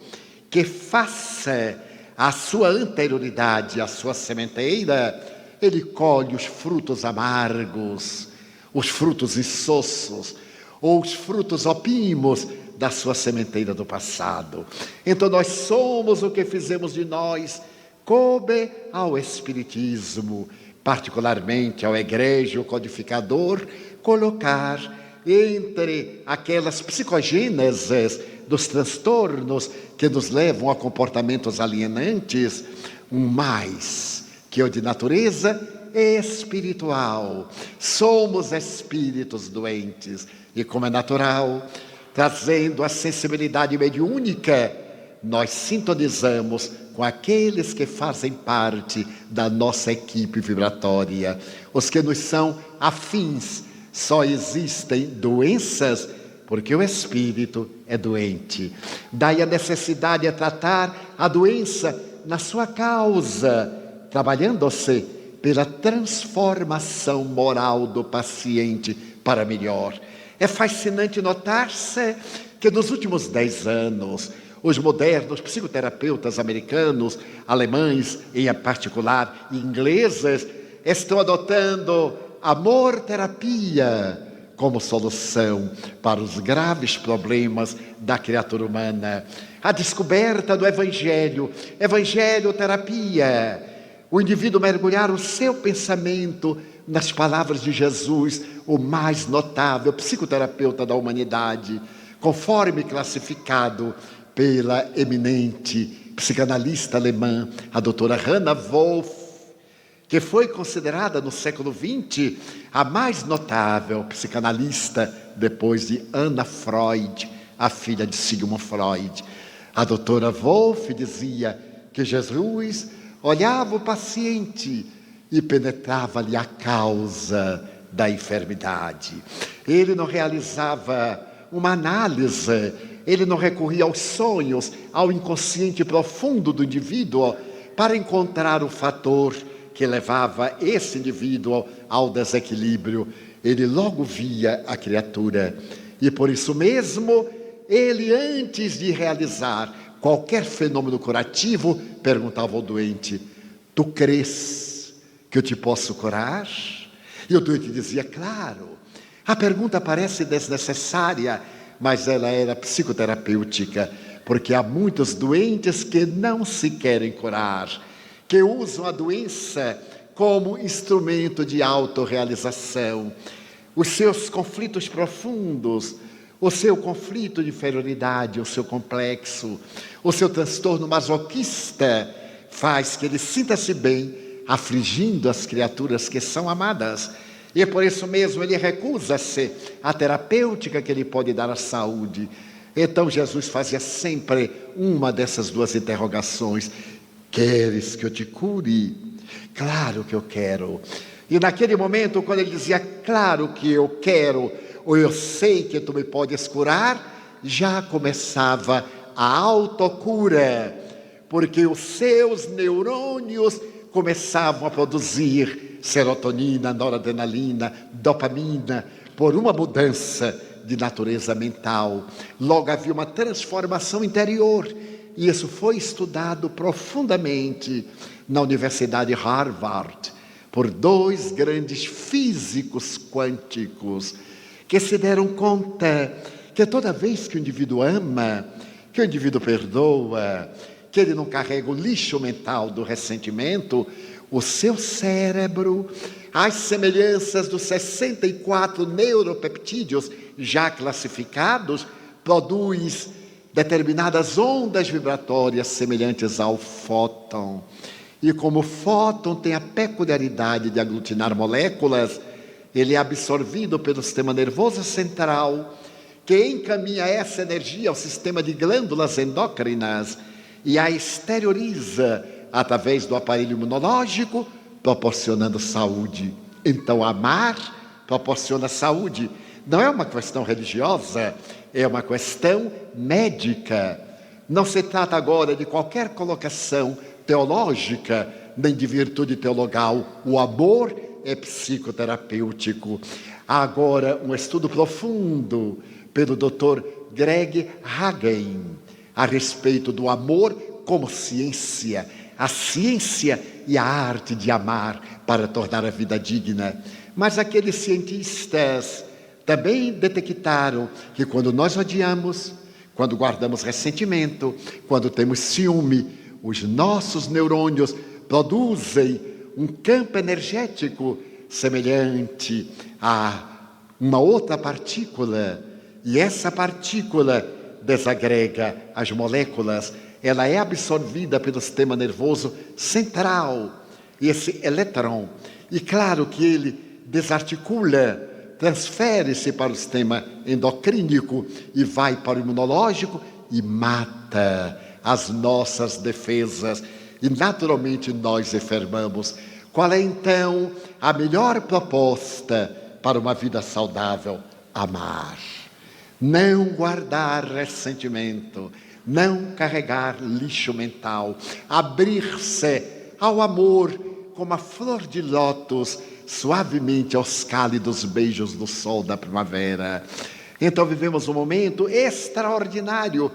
que faça a sua anterioridade, a sua sementeira, ele colhe os frutos amargos, os frutos insossos, ou os frutos opimos da sua sementeira do passado. Então nós somos o que fizemos de nós. Coube ao Espiritismo, particularmente ao egrégio codificador, colocar entre aquelas psicogêneses dos transtornos que nos levam a comportamentos alienantes, um mais que é o de natureza espiritual. Somos espíritos doentes e, como é natural, trazendo a sensibilidade mediúnica, nós sintonizamos com aqueles que fazem parte da nossa equipe vibratória, os que nos são afins. Só existem doenças porque o espírito é doente. Daí a necessidade de tratar a doença na sua causa, trabalhando-se pela transformação moral do paciente para melhor. É fascinante notar-se que nos últimos 10 anos, os modernos psicoterapeutas americanos, alemães em particular, e ingleses, estão adotando amor-terapia como solução para os graves problemas da criatura humana. A descoberta do evangelho-terapia, o indivíduo mergulhar o seu pensamento nas palavras de Jesus, o mais notável psicoterapeuta da humanidade, conforme classificado pela eminente psicanalista alemã, a doutora Hannah Wolff, que foi considerada no século XX a mais notável psicanalista depois de Anna Freud, a filha de Sigmund Freud. A doutora Wolff dizia que Jesus olhava o paciente e penetrava-lhe a causa da enfermidade. Ele não realizava uma análise, ele não recorria aos sonhos, ao inconsciente profundo do indivíduo para encontrar o fator que levava esse indivíduo ao desequilíbrio. Ele logo via a criatura e por isso mesmo ele, antes de realizar qualquer fenômeno curativo, perguntava ao doente: tu crês que eu te posso curar? E o doente dizia: claro. A pergunta parece desnecessária, mas ela era psicoterapêutica, porque há muitos doentes que não se querem curar, que usam a doença como instrumento de autorrealização. Os seus conflitos profundos, o seu conflito de inferioridade, o seu complexo, o seu transtorno masoquista faz que ele sinta-se bem afligindo as criaturas que são amadas. E por isso mesmo ele recusa-se à terapêutica que ele pode dar à saúde. Então Jesus fazia sempre uma dessas duas interrogações: queres que eu te cure? Claro que eu quero. E naquele momento, quando ele dizia claro que eu quero, ou eu sei que tu me podes curar, já começava a autocura, porque os seus neurônios começavam a produzir serotonina, noradrenalina, dopamina, por uma mudança de natureza mental. Logo havia uma transformação interior. e isso foi estudado profundamente na Universidade de Harvard por dois grandes físicos quânticos que se deram conta que toda vez que o indivíduo ama, que o indivíduo perdoa, que ele não carrega o lixo mental do ressentimento, o seu cérebro, às semelhanças dos 64 neuropeptídeos já classificados, produz determinadas ondas vibratórias semelhantes ao fóton. E como o fóton tem a peculiaridade de aglutinar moléculas, ele é absorvido pelo sistema nervoso central, que encaminha essa energia ao sistema de glândulas endócrinas e a exterioriza através do aparelho imunológico, proporcionando saúde. Então, amar proporciona saúde. Não é uma questão religiosa, é uma questão médica. Não se trata agora de qualquer colocação teológica, nem de virtude teologal. O amor é psicoterapêutico. Há agora um estudo profundo pelo Dr. Greg Hagen a respeito do amor como ciência, a ciência e a arte de amar para tornar a vida digna. Mas aqueles cientistas também detectaram que quando nós odiamos, quando guardamos ressentimento, quando temos ciúme, os nossos neurônios produzem um campo energético semelhante a uma outra partícula, e essa partícula desagrega as moléculas, ela é absorvida pelo sistema nervoso central, esse elétron, e claro que ele desarticula, transfere-se para o sistema endocrínico e vai para o imunológico e mata as nossas defesas, e naturalmente nós enfermamos. Qual é então a melhor proposta para uma vida saudável? Amar. Não guardar ressentimento, não carregar lixo mental, abrir-se ao amor como a flor de lótus, suavemente aos cálidos beijos do sol da primavera. Então vivemos um momento extraordinário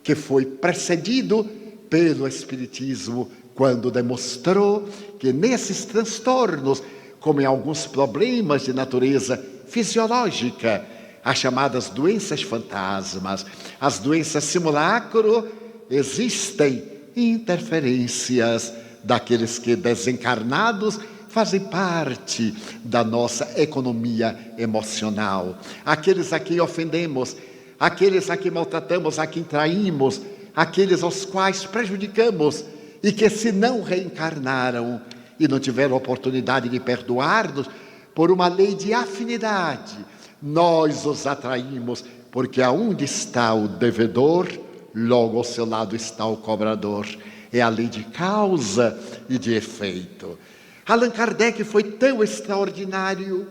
que foi precedido pelo Espiritismo, quando demonstrou que nesses transtornos, como em alguns problemas de natureza fisiológica, as chamadas doenças fantasmas, as doenças simulacro, existem interferências daqueles que desencarnados fazem parte da nossa economia emocional. Aqueles a quem ofendemos, aqueles a quem maltratamos, a quem traímos, aqueles aos quais prejudicamos e que se não reencarnaram e não tiveram oportunidade de perdoar-nos, por uma lei de afinidade, nós os atraímos, porque aonde está o devedor, logo ao seu lado está o cobrador. É a lei de causa e de efeito. Allan Kardec foi tão extraordinário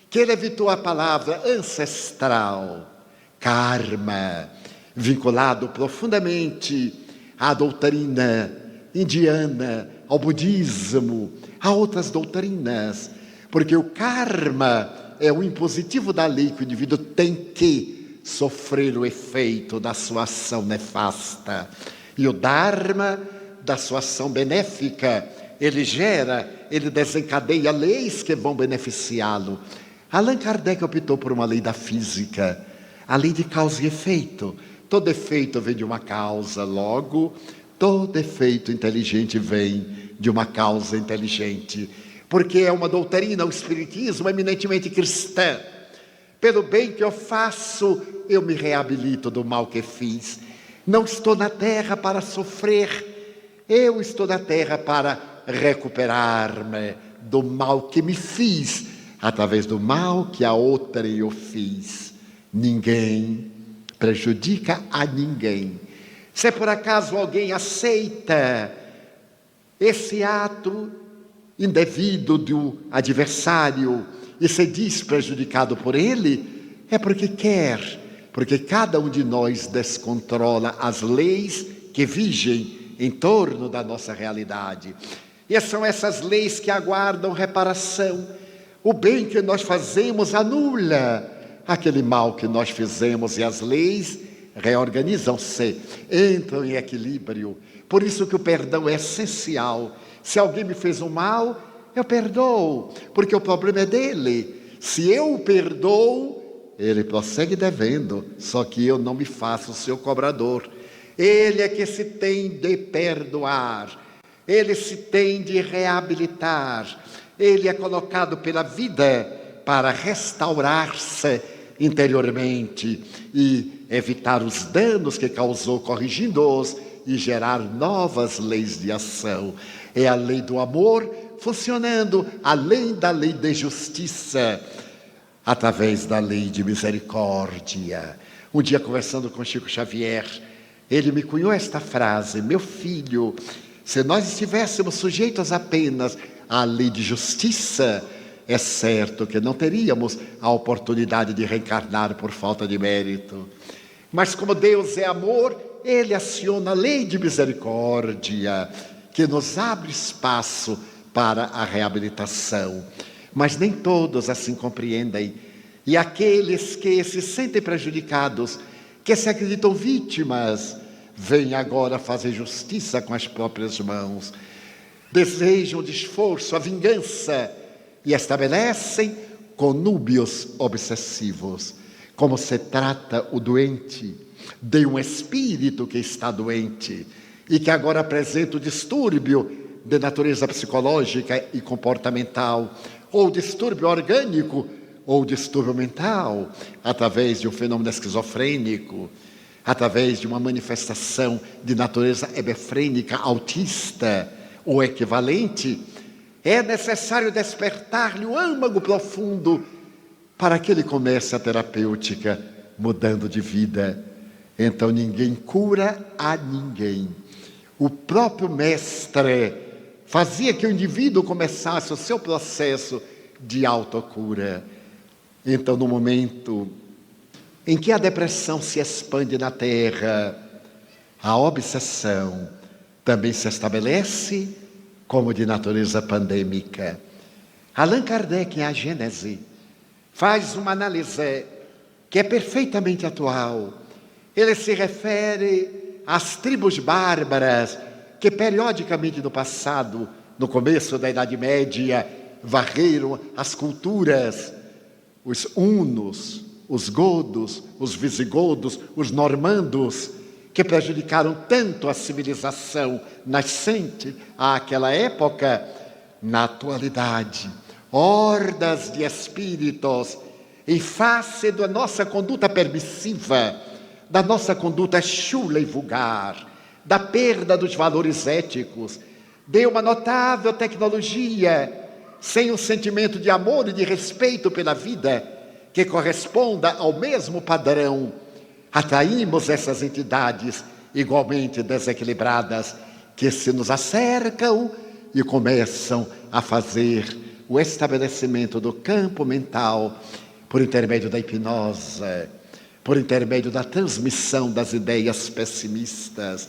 que ele evitou a palavra ancestral, karma, vinculado profundamente à doutrina indiana, ao budismo, a outras doutrinas, porque o karma é o impositivo da lei que o indivíduo tem que sofrer o efeito da sua ação nefasta. E o dharma, da sua ação benéfica, ele desencadeia leis que vão beneficiá-lo. Allan Kardec optou por uma lei da física, a lei de causa e efeito. Todo efeito vem de uma causa, logo, todo efeito inteligente vem de uma causa inteligente. Porque é uma doutrina, o espiritismo, eminentemente cristã. Pelo bem que eu faço, eu me reabilito do mal que fiz. Não estou na terra para sofrer, eu estou na terra para recuperar-me do mal que me fiz, através do mal que a outrem eu fiz. Ninguém prejudica a ninguém. Se por acaso alguém aceita esse ato indevido do adversário e se diz prejudicado por ele, é porque quer, porque cada um de nós descontrola as leis que vigem em torno da nossa realidade. E são essas leis que aguardam reparação. O bem que nós fazemos anula aquele mal que nós fizemos, e as leis reorganizam-se, entram em equilíbrio. Por isso que o perdão é essencial. Se alguém me fez um mal, eu perdoo, porque o problema é dele. Se eu o perdoo, ele prossegue devendo, só que eu não me faço o seu cobrador. Ele é que se tem de perdoar, ele se tem de reabilitar, ele é colocado pela vida para restaurar-se interiormente e evitar os danos que causou corrigindo-os e gerar novas leis de ação. É a lei do amor funcionando além da lei de justiça, através da lei de misericórdia. Um dia, conversando com Chico Xavier, ele me cunhou esta frase: meu filho, se nós estivéssemos sujeitos apenas à lei de justiça, é certo que não teríamos a oportunidade de reencarnar por falta de mérito. Mas como Deus é amor, ele aciona a lei de misericórdia, que nos abre espaço para a reabilitação. Mas nem todos assim compreendem. E aqueles que se sentem prejudicados, que se acreditam vítimas, vêm agora fazer justiça com as próprias mãos. Desejam o esforço, a vingança, e estabelecem conúbios obsessivos. Como se trata o doente de um espírito que está doente e que agora apresenta o distúrbio de natureza psicológica e comportamental, ou distúrbio orgânico, ou distúrbio mental, através de um fenômeno esquizofrênico, através de uma manifestação de natureza hebefrênica, autista ou equivalente, é necessário despertar-lhe o âmago profundo para que ele comece a terapêutica, mudando de vida. Então ninguém cura a ninguém. O próprio mestre fazia que o indivíduo começasse o seu processo de autocura. Então, no momento em que a depressão se expande na Terra, a obsessão também se estabelece como de natureza pandêmica. Allan Kardec, em A Gênese, faz uma análise que é perfeitamente atual. Ele se refere às tribos bárbaras que periodicamente no passado, no começo da Idade Média, varreram as culturas, os hunos, os godos, os visigodos, os normandos, que prejudicaram tanto a civilização nascente àquela época. Na atualidade, hordas de espíritos, em face da nossa conduta permissiva, da nossa conduta chula e vulgar, da perda dos valores éticos, de uma notável tecnologia, sem um sentimento de amor e de respeito pela vida, que corresponda ao mesmo padrão, atraímos essas entidades igualmente desequilibradas, que se nos acercam e começam a fazer o estabelecimento do campo mental por intermédio da hipnose, por intermédio da transmissão das ideias pessimistas,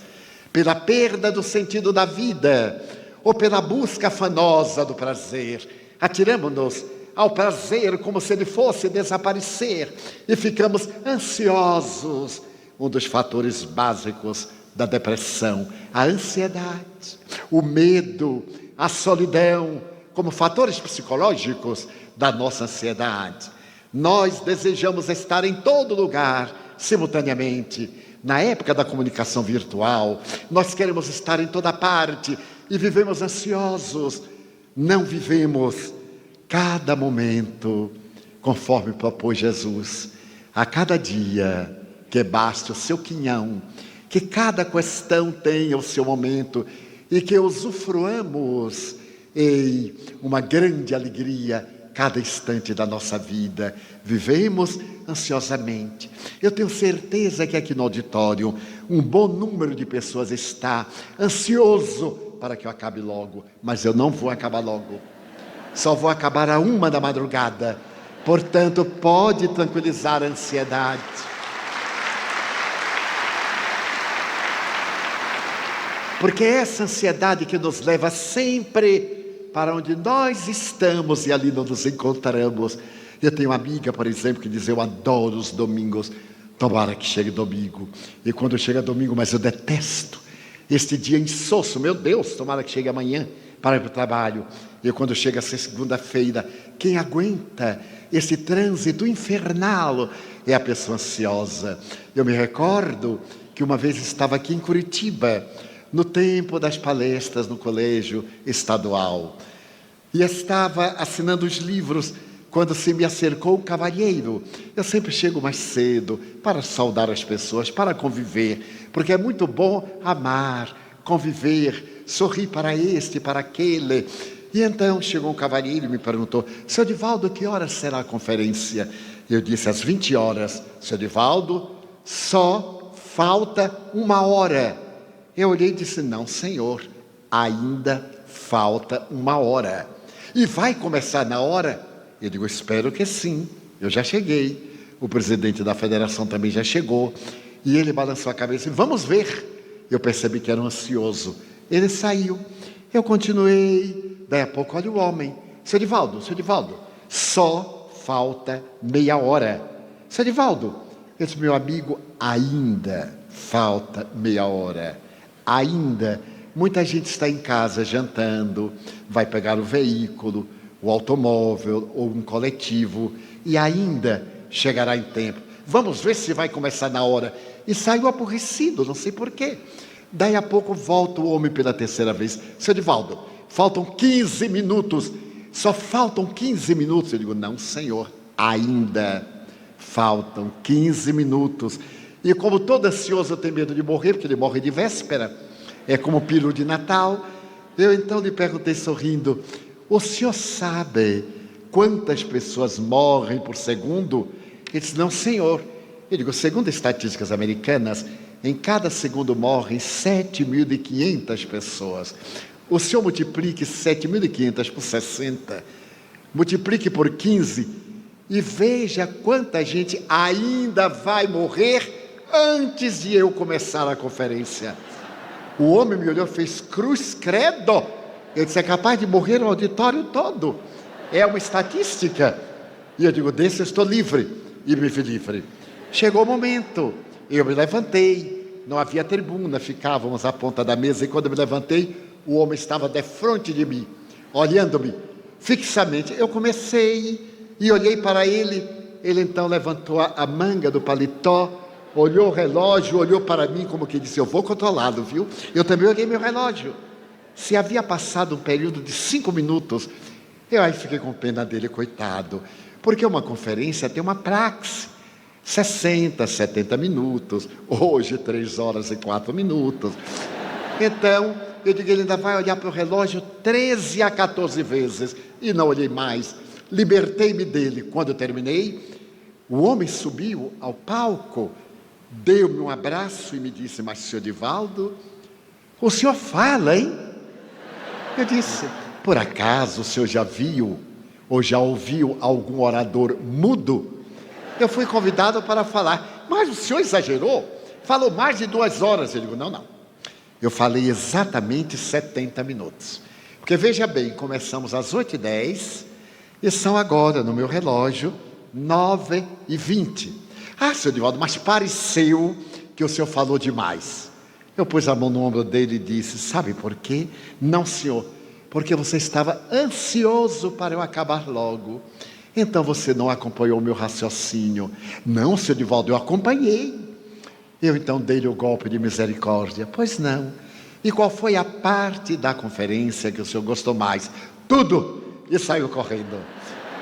pela perda do sentido da vida ou pela busca afanosa do prazer. Atiramos-nos ao prazer como se ele fosse desaparecer e ficamos ansiosos. Um dos fatores básicos da depressão, a ansiedade, o medo, a solidão, como fatores psicológicos da nossa ansiedade. Nós desejamos estar em todo lugar, simultaneamente. Na época da comunicação virtual, nós queremos estar em toda parte e vivemos ansiosos. Não vivemos cada momento conforme propôs Jesus. A cada dia que baste o seu quinhão, que cada questão tenha o seu momento e que usufruamos em uma grande alegria cada instante da nossa vida. Vivemos ansiosamente. Eu tenho certeza que aqui no auditório um bom número de pessoas está ansioso para que eu acabe logo, mas eu não vou acabar logo. Só vou acabar à 1 da madrugada. Portanto, pode tranquilizar a ansiedade. Porque é essa ansiedade que nos leva sempre para onde nós estamos e ali não nos encontramos. Eu tenho uma amiga, por exemplo, que diz: eu adoro os domingos, Tomara que chegue domingo. E quando chega domingo, mas eu detesto este dia insosso. Meu Deus, tomara que chegue amanhã para ir para o trabalho. E quando chega a ser segunda-feira, quem aguenta esse trânsito infernal é a pessoa ansiosa. Eu me recordo que uma vez estava aqui em Curitiba, no tempo das palestras no colégio estadual, e estava assinando os livros quando se me acercou um cavalheiro. Eu sempre chego mais cedo para saudar as pessoas, para conviver, porque é muito bom amar, conviver, sorrir para este, para aquele. E então chegou um cavalheiro e me perguntou: seu Divaldo, que horas será a conferência? Eu disse: às 20 horas. Seu Divaldo, só falta 1 hora. Eu olhei e disse: não, senhor, ainda falta 1 hora. E vai começar na hora? Eu digo: espero que sim, eu já cheguei. O presidente da federação também já chegou. E ele balançou a cabeça e: vamos ver. Eu percebi que era um ansioso. Ele saiu. Eu continuei. Daí a pouco, olha o homem: seu Divaldo, só falta meia hora. Seu Divaldo, eu disse: meu amigo, ainda falta meia hora. Ainda. Muita gente está em casa jantando, vai pegar o veículo, o automóvel ou um coletivo, e ainda chegará em tempo. Vamos ver se vai começar na hora. E saiu aborrecido, não sei porquê. Daí a pouco volta o homem pela terceira vez: seu Divaldo, faltam 15 minutos. Só faltam 15 minutos. Eu digo: não, senhor, ainda faltam 15 minutos. E como todo ansioso tem medo de morrer, porque ele morre de véspera, é como o peru de Natal, eu então lhe perguntei sorrindo: o senhor sabe quantas pessoas morrem por segundo? Ele disse: não, senhor. Eu digo: segundo estatísticas americanas, em cada segundo morrem 7.500 pessoas. O senhor multiplique 7.500 por 60, multiplique por 15 e veja quanta gente ainda vai morrer antes de eu começar a conferência. O homem me olhou, fez cruz, credo. Eu disse: é capaz de morrer o auditório todo. É uma estatística. E eu digo: desse eu estou livre. E me vi livre. Chegou o momento. Eu me levantei. Não havia tribuna, ficávamos à ponta da mesa. E quando eu me levantei, o homem estava de frente de mim, olhando-me fixamente. Eu comecei e olhei para ele. Ele então levantou a manga do paletó, olhou o relógio, olhou para mim como que disse: eu vou controlá-lo, viu? Eu também olhei meu relógio. Se havia passado um período de 5 minutos, eu aí fiquei com pena dele, coitado. Porque uma conferência tem uma praxe. 60, 70 minutos. Hoje, 3 horas e 4 minutos. Então, eu digo: ele ainda vai olhar para o relógio 13 a 14 vezes. E não olhei mais. Libertei-me dele. Quando eu terminei, o homem subiu ao palco, deu-me um abraço e me disse: mas, senhor Divaldo, o senhor fala, hein? Eu disse: por acaso o senhor já viu ou já ouviu algum orador mudo? Eu fui convidado para falar. Mas o senhor exagerou, falou mais de 2 horas. Eu digo: não. Eu falei exatamente 70 minutos. Porque veja bem, começamos às 8h10 e são agora, no meu relógio, 9h20. Ah, senhor Divaldo, mas pareceu que o senhor falou demais. Eu pus a mão no ombro dele e disse: sabe por quê? Não, senhor, porque você estava ansioso para eu acabar logo. Então você não acompanhou o meu raciocínio. Não, senhor Divaldo, eu acompanhei. Eu então dei-lhe o golpe de misericórdia. Pois não. E qual foi a parte da conferência que o senhor gostou mais? Tudo. E saiu correndo.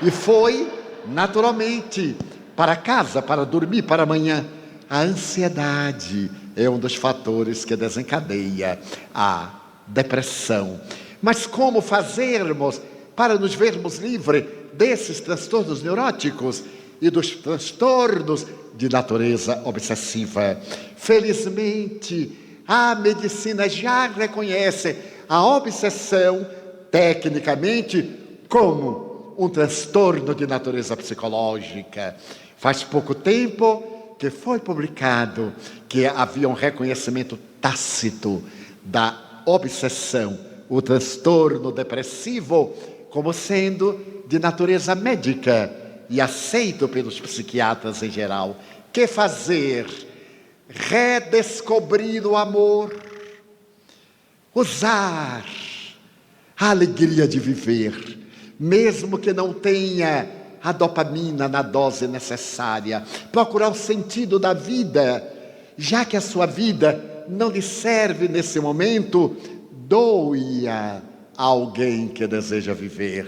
E foi, naturalmente, para casa, para dormir, para amanhã. A ansiedade é um dos fatores que desencadeia a depressão. Mas como fazermos para nos vermos livres desses transtornos neuróticos e dos transtornos de natureza obsessiva? Felizmente, a medicina já reconhece a obsessão, tecnicamente, como um transtorno de natureza psicológica. Faz pouco tempo que foi publicado que havia um reconhecimento tácito da obsessão, o transtorno depressivo, como sendo de natureza médica e aceito pelos psiquiatras em geral. Que fazer? Redescobrir o amor, usar a alegria de viver, mesmo que não tenha a dopamina na dose necessária, procurar o sentido da vida, já que a sua vida não lhe serve nesse momento, doe-a a alguém que deseja viver.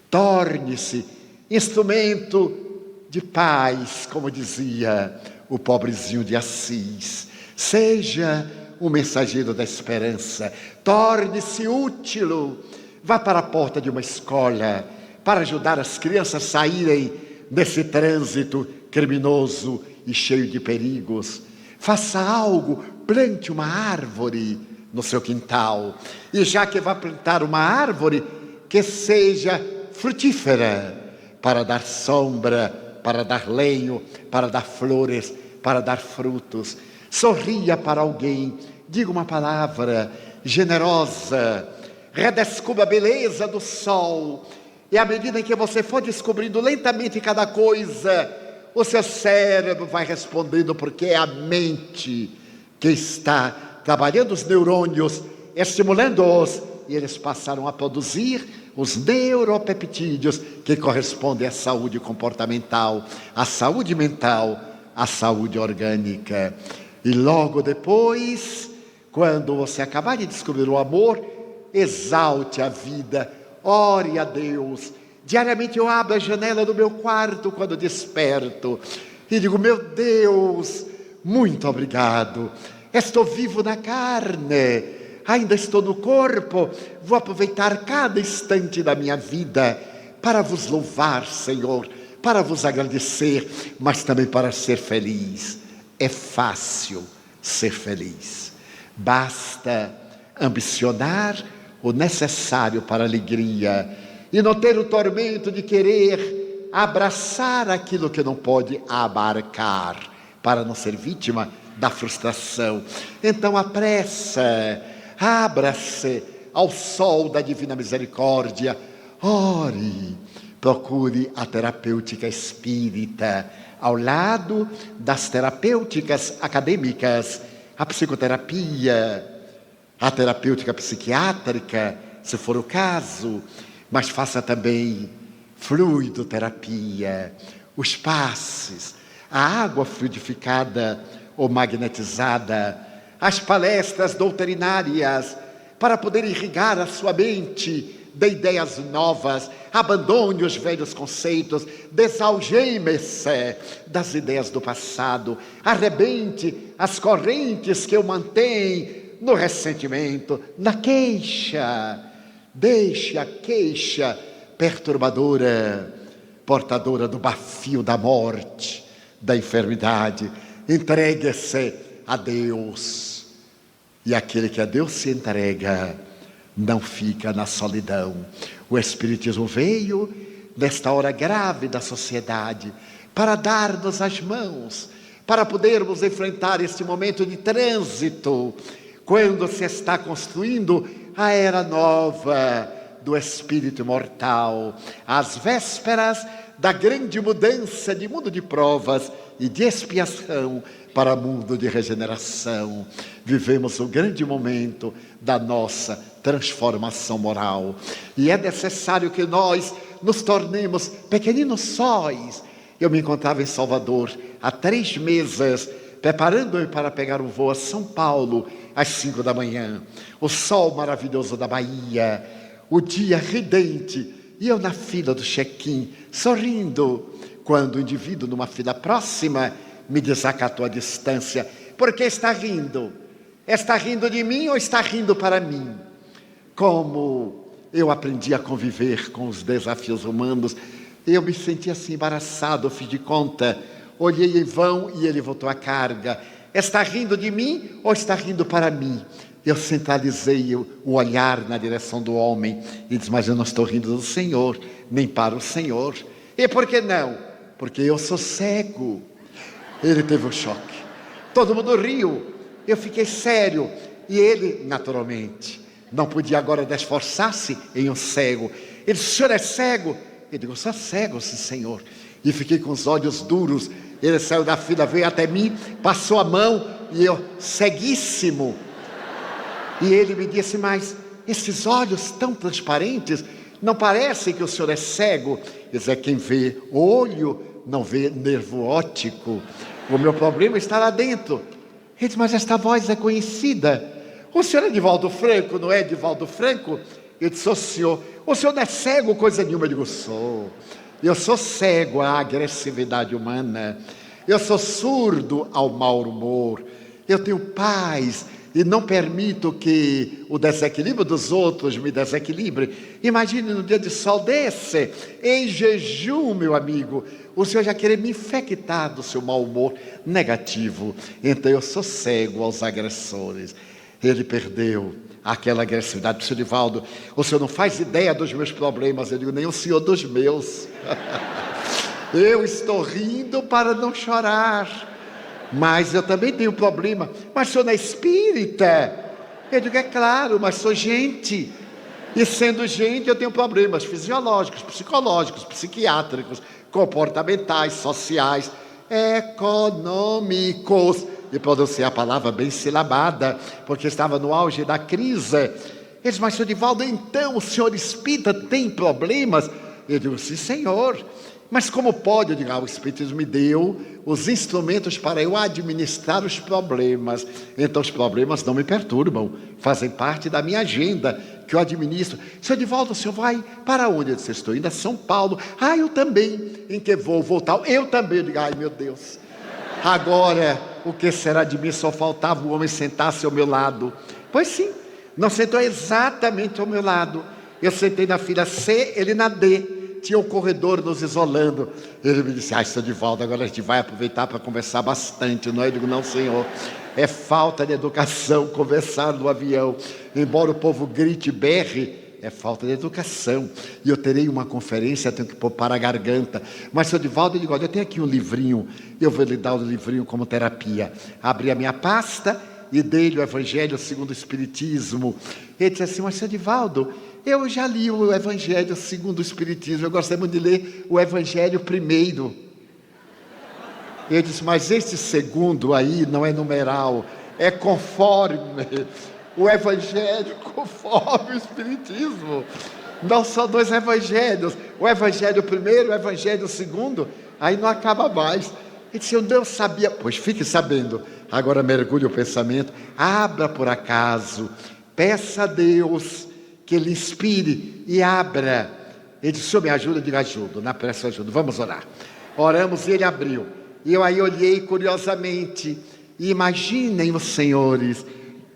Torne-se instrumento de paz, como dizia o pobrezinho de Assis. Seja um mensageiro da esperança, torne-se útil, vá para a porta de uma escola para ajudar as crianças a saírem desse trânsito criminoso e cheio de perigos. Faça algo, plante uma árvore no seu quintal, e já que vai plantar uma árvore, que seja frutífera, para dar sombra, para dar lenho, para dar flores, para dar frutos. Sorria para alguém, diga uma palavra generosa, redescubra a beleza do sol, e à medida em que você for descobrindo lentamente cada coisa, o seu cérebro vai respondendo, porque é a mente que está trabalhando os neurônios, estimulando-os, e eles passaram a produzir os neuropeptídeos que correspondem à saúde comportamental, à saúde mental, à saúde orgânica. E logo depois, quando você acabar de descobrir o amor, exalte a vida, ore a Deus. Diariamente eu abro a janela do meu quarto quando desperto e digo: meu Deus, muito obrigado, estou vivo na carne, ainda estou no corpo, vou aproveitar cada instante da minha vida para vos louvar, Senhor, para vos agradecer, mas também para ser feliz. É fácil ser feliz, basta ambicionar o necessário para a alegria e não ter o tormento de querer abraçar aquilo que não pode abarcar, para não ser vítima da frustração. Então apressa, abra-se ao sol da divina misericórdia, ore, procure a terapêutica espírita, ao lado das terapêuticas acadêmicas, a psicoterapia, a terapêutica psiquiátrica, se for o caso, mas faça também fluidoterapia, os passes, a água fluidificada ou magnetizada, as palestras doutrinárias, para poder irrigar a sua mente de ideias novas. Abandone os velhos conceitos, desalgeme-se das ideias do passado, arrebente as correntes que o mantêm no ressentimento, na queixa. Deixe a queixa perturbadora, portadora do bafio da morte, da enfermidade. Entregue-se a Deus, e aquele que a Deus se entrega não fica na solidão. O Espiritismo veio nesta hora grave da sociedade para dar-nos as mãos, para podermos enfrentar este momento de trânsito, quando se está construindo a era nova do espírito imortal, às vésperas da grande mudança de mundo de provas e de expiação para mundo de regeneração. Vivemos o grande momento da nossa transformação moral, e é necessário que nós nos tornemos pequeninos sóis. Eu me encontrava em Salvador há 3 meses, preparando-me para pegar um voo a São Paulo às 5 da manhã. O sol maravilhoso da Bahia, o dia ridente, e eu na fila do check-in, sorrindo, quando o indivíduo numa fila próxima me desacatou a distância. Por que está rindo? Está rindo de mim ou está rindo para mim? Como eu aprendi a conviver com os desafios humanos, eu me senti assim embaraçado, eu fiz de conta, olhei em vão e ele voltou a carga. Está rindo de mim ou está rindo para mim? Eu centralizei o olhar na direção do homem e disse: mas eu não estou rindo do Senhor, nem para o Senhor. E por que não? Porque eu sou cego. Ele teve um choque. Todo mundo riu. Eu fiquei sério. E ele, naturalmente, não podia agora esforçar-se em um cego. Ele disse: o senhor é cego? Eu digo: sou cego, sim, Senhor. E fiquei com os olhos duros, Ele saiu da fila, veio até mim, passou a mão e eu, ceguíssimo. E ele me disse, mas esses olhos tão transparentes, não parece que o senhor é cego? Ele disse, quem vê olho não vê nervo óptico. O meu problema está lá dentro. Ele disse, mas esta voz é conhecida. O senhor é Divaldo Franco, não é Divaldo Franco? Eu disse, sou senhor. O senhor não é cego, coisa nenhuma? Eu digo, sou. Eu sou cego à agressividade humana. Eu sou surdo ao mau humor. Eu tenho paz e não permito que o desequilíbrio dos outros me desequilibre. Imagine no dia de sol desse, em jejum, meu amigo, o senhor já querer me infectar do seu mau humor negativo. Então eu sou cego aos agressores. Ele perdeu aquela agressividade. Senhor Divaldo, o senhor não faz ideia dos meus problemas. Eu digo, nem o senhor dos meus. Eu estou rindo para não chorar. Mas eu também tenho problema. Mas o senhor não é espírita? Eu digo, é claro, mas sou gente. E sendo gente, eu tenho problemas fisiológicos, psicológicos, psiquiátricos, comportamentais, sociais, econômicos. E pronunciei a palavra bem silabada, porque estava no auge da crise. Ele disse, mas senhor Divaldo, então o senhor espírita tem problemas? Eu digo, sim senhor. Mas como pode? Eu digo, o Espiritismo me deu os instrumentos para eu administrar os problemas. Então os problemas não me perturbam, fazem parte da minha agenda, que eu administro. Senhor Divaldo, o senhor vai para onde? Eu disse, estou indo a São Paulo. Eu também. Em que vou voltar? Eu também. Eu digo, meu Deus. Agora, o que será de mim? Só faltava o homem sentar-se ao meu lado. Pois sim, não sentou exatamente ao meu lado. Eu sentei na fila C, ele na D. Tinha um corredor nos isolando. Ele me disse, senhor Divaldo, agora a gente vai aproveitar para conversar bastante, não é? Eu digo, não senhor, é falta de educação conversar no avião. Embora o povo grite e berre, é falta de educação. E eu terei uma conferência, tenho que poupar a garganta. Mas senhor Divaldo, eu digo, olha, eu tenho aqui um livrinho, eu vou lhe dar o livrinho como terapia. Abri a minha pasta e dei-lhe o Evangelho segundo o Espiritismo. Ele disse assim, mas senhor Divaldo, eu já li o Evangelho segundo o Espiritismo, eu gostaria muito de ler o Evangelho primeiro. Ele disse, mas este segundo aí não é numeral, é conforme o Evangelho, conforme o Espiritismo. Não são dois Evangelhos, o Evangelho primeiro, o Evangelho segundo, aí não acaba mais. Ele disse, eu não sabia, pois fique sabendo, agora mergulhe o pensamento, abra por acaso, peça a Deus que Ele inspire e abra. Ele disse, senhor me ajuda? Eu digo, ajudo, na prece eu ajudo, vamos orar. Oramos e ele abriu. E eu aí olhei curiosamente, e imaginem os senhores,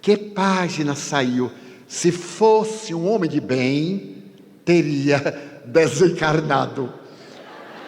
que página saiu. Se fosse um homem de bem, teria desencarnado.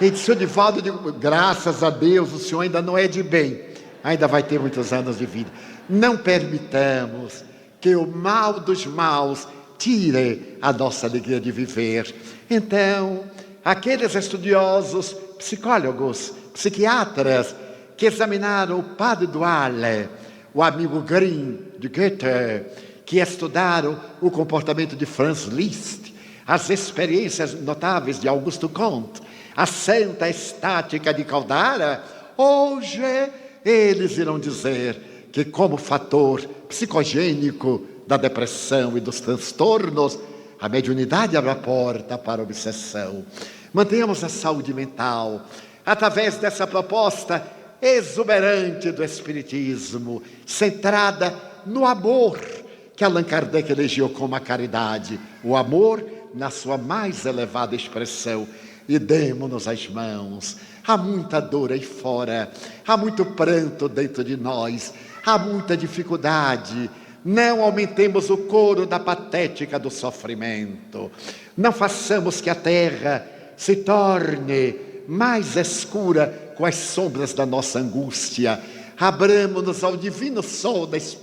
Ele disse, senhor Divaldo, eu digo, graças a Deus, o senhor ainda não é de bem, ainda vai ter muitos anos de vida. Não permitamos que o mal dos maus tire a nossa alegria de viver. Então, aqueles estudiosos, psicólogos, psiquiatras, que examinaram o padre Duale, o amigo Grimm de Goethe, que estudaram o comportamento de Franz Liszt, as experiências notáveis de Augusto Comte, a santa estática de Caldara, hoje eles irão dizer que, como fator psicogênico da depressão e dos transtornos, a mediunidade abre a porta para a obsessão. Mantenhamos a saúde mental através dessa proposta exuberante do Espiritismo, centrada no amor que Allan Kardec elegeu como a caridade, o amor na sua mais elevada expressão. E demo-nos as mãos. Há muita dor aí fora, há muito pranto dentro de nós, há muita dificuldade. Não aumentemos o coro da patética do sofrimento. Não façamos que a terra se torne mais escura com as sombras da nossa angústia. Abramo-nos ao divino sol da esperança.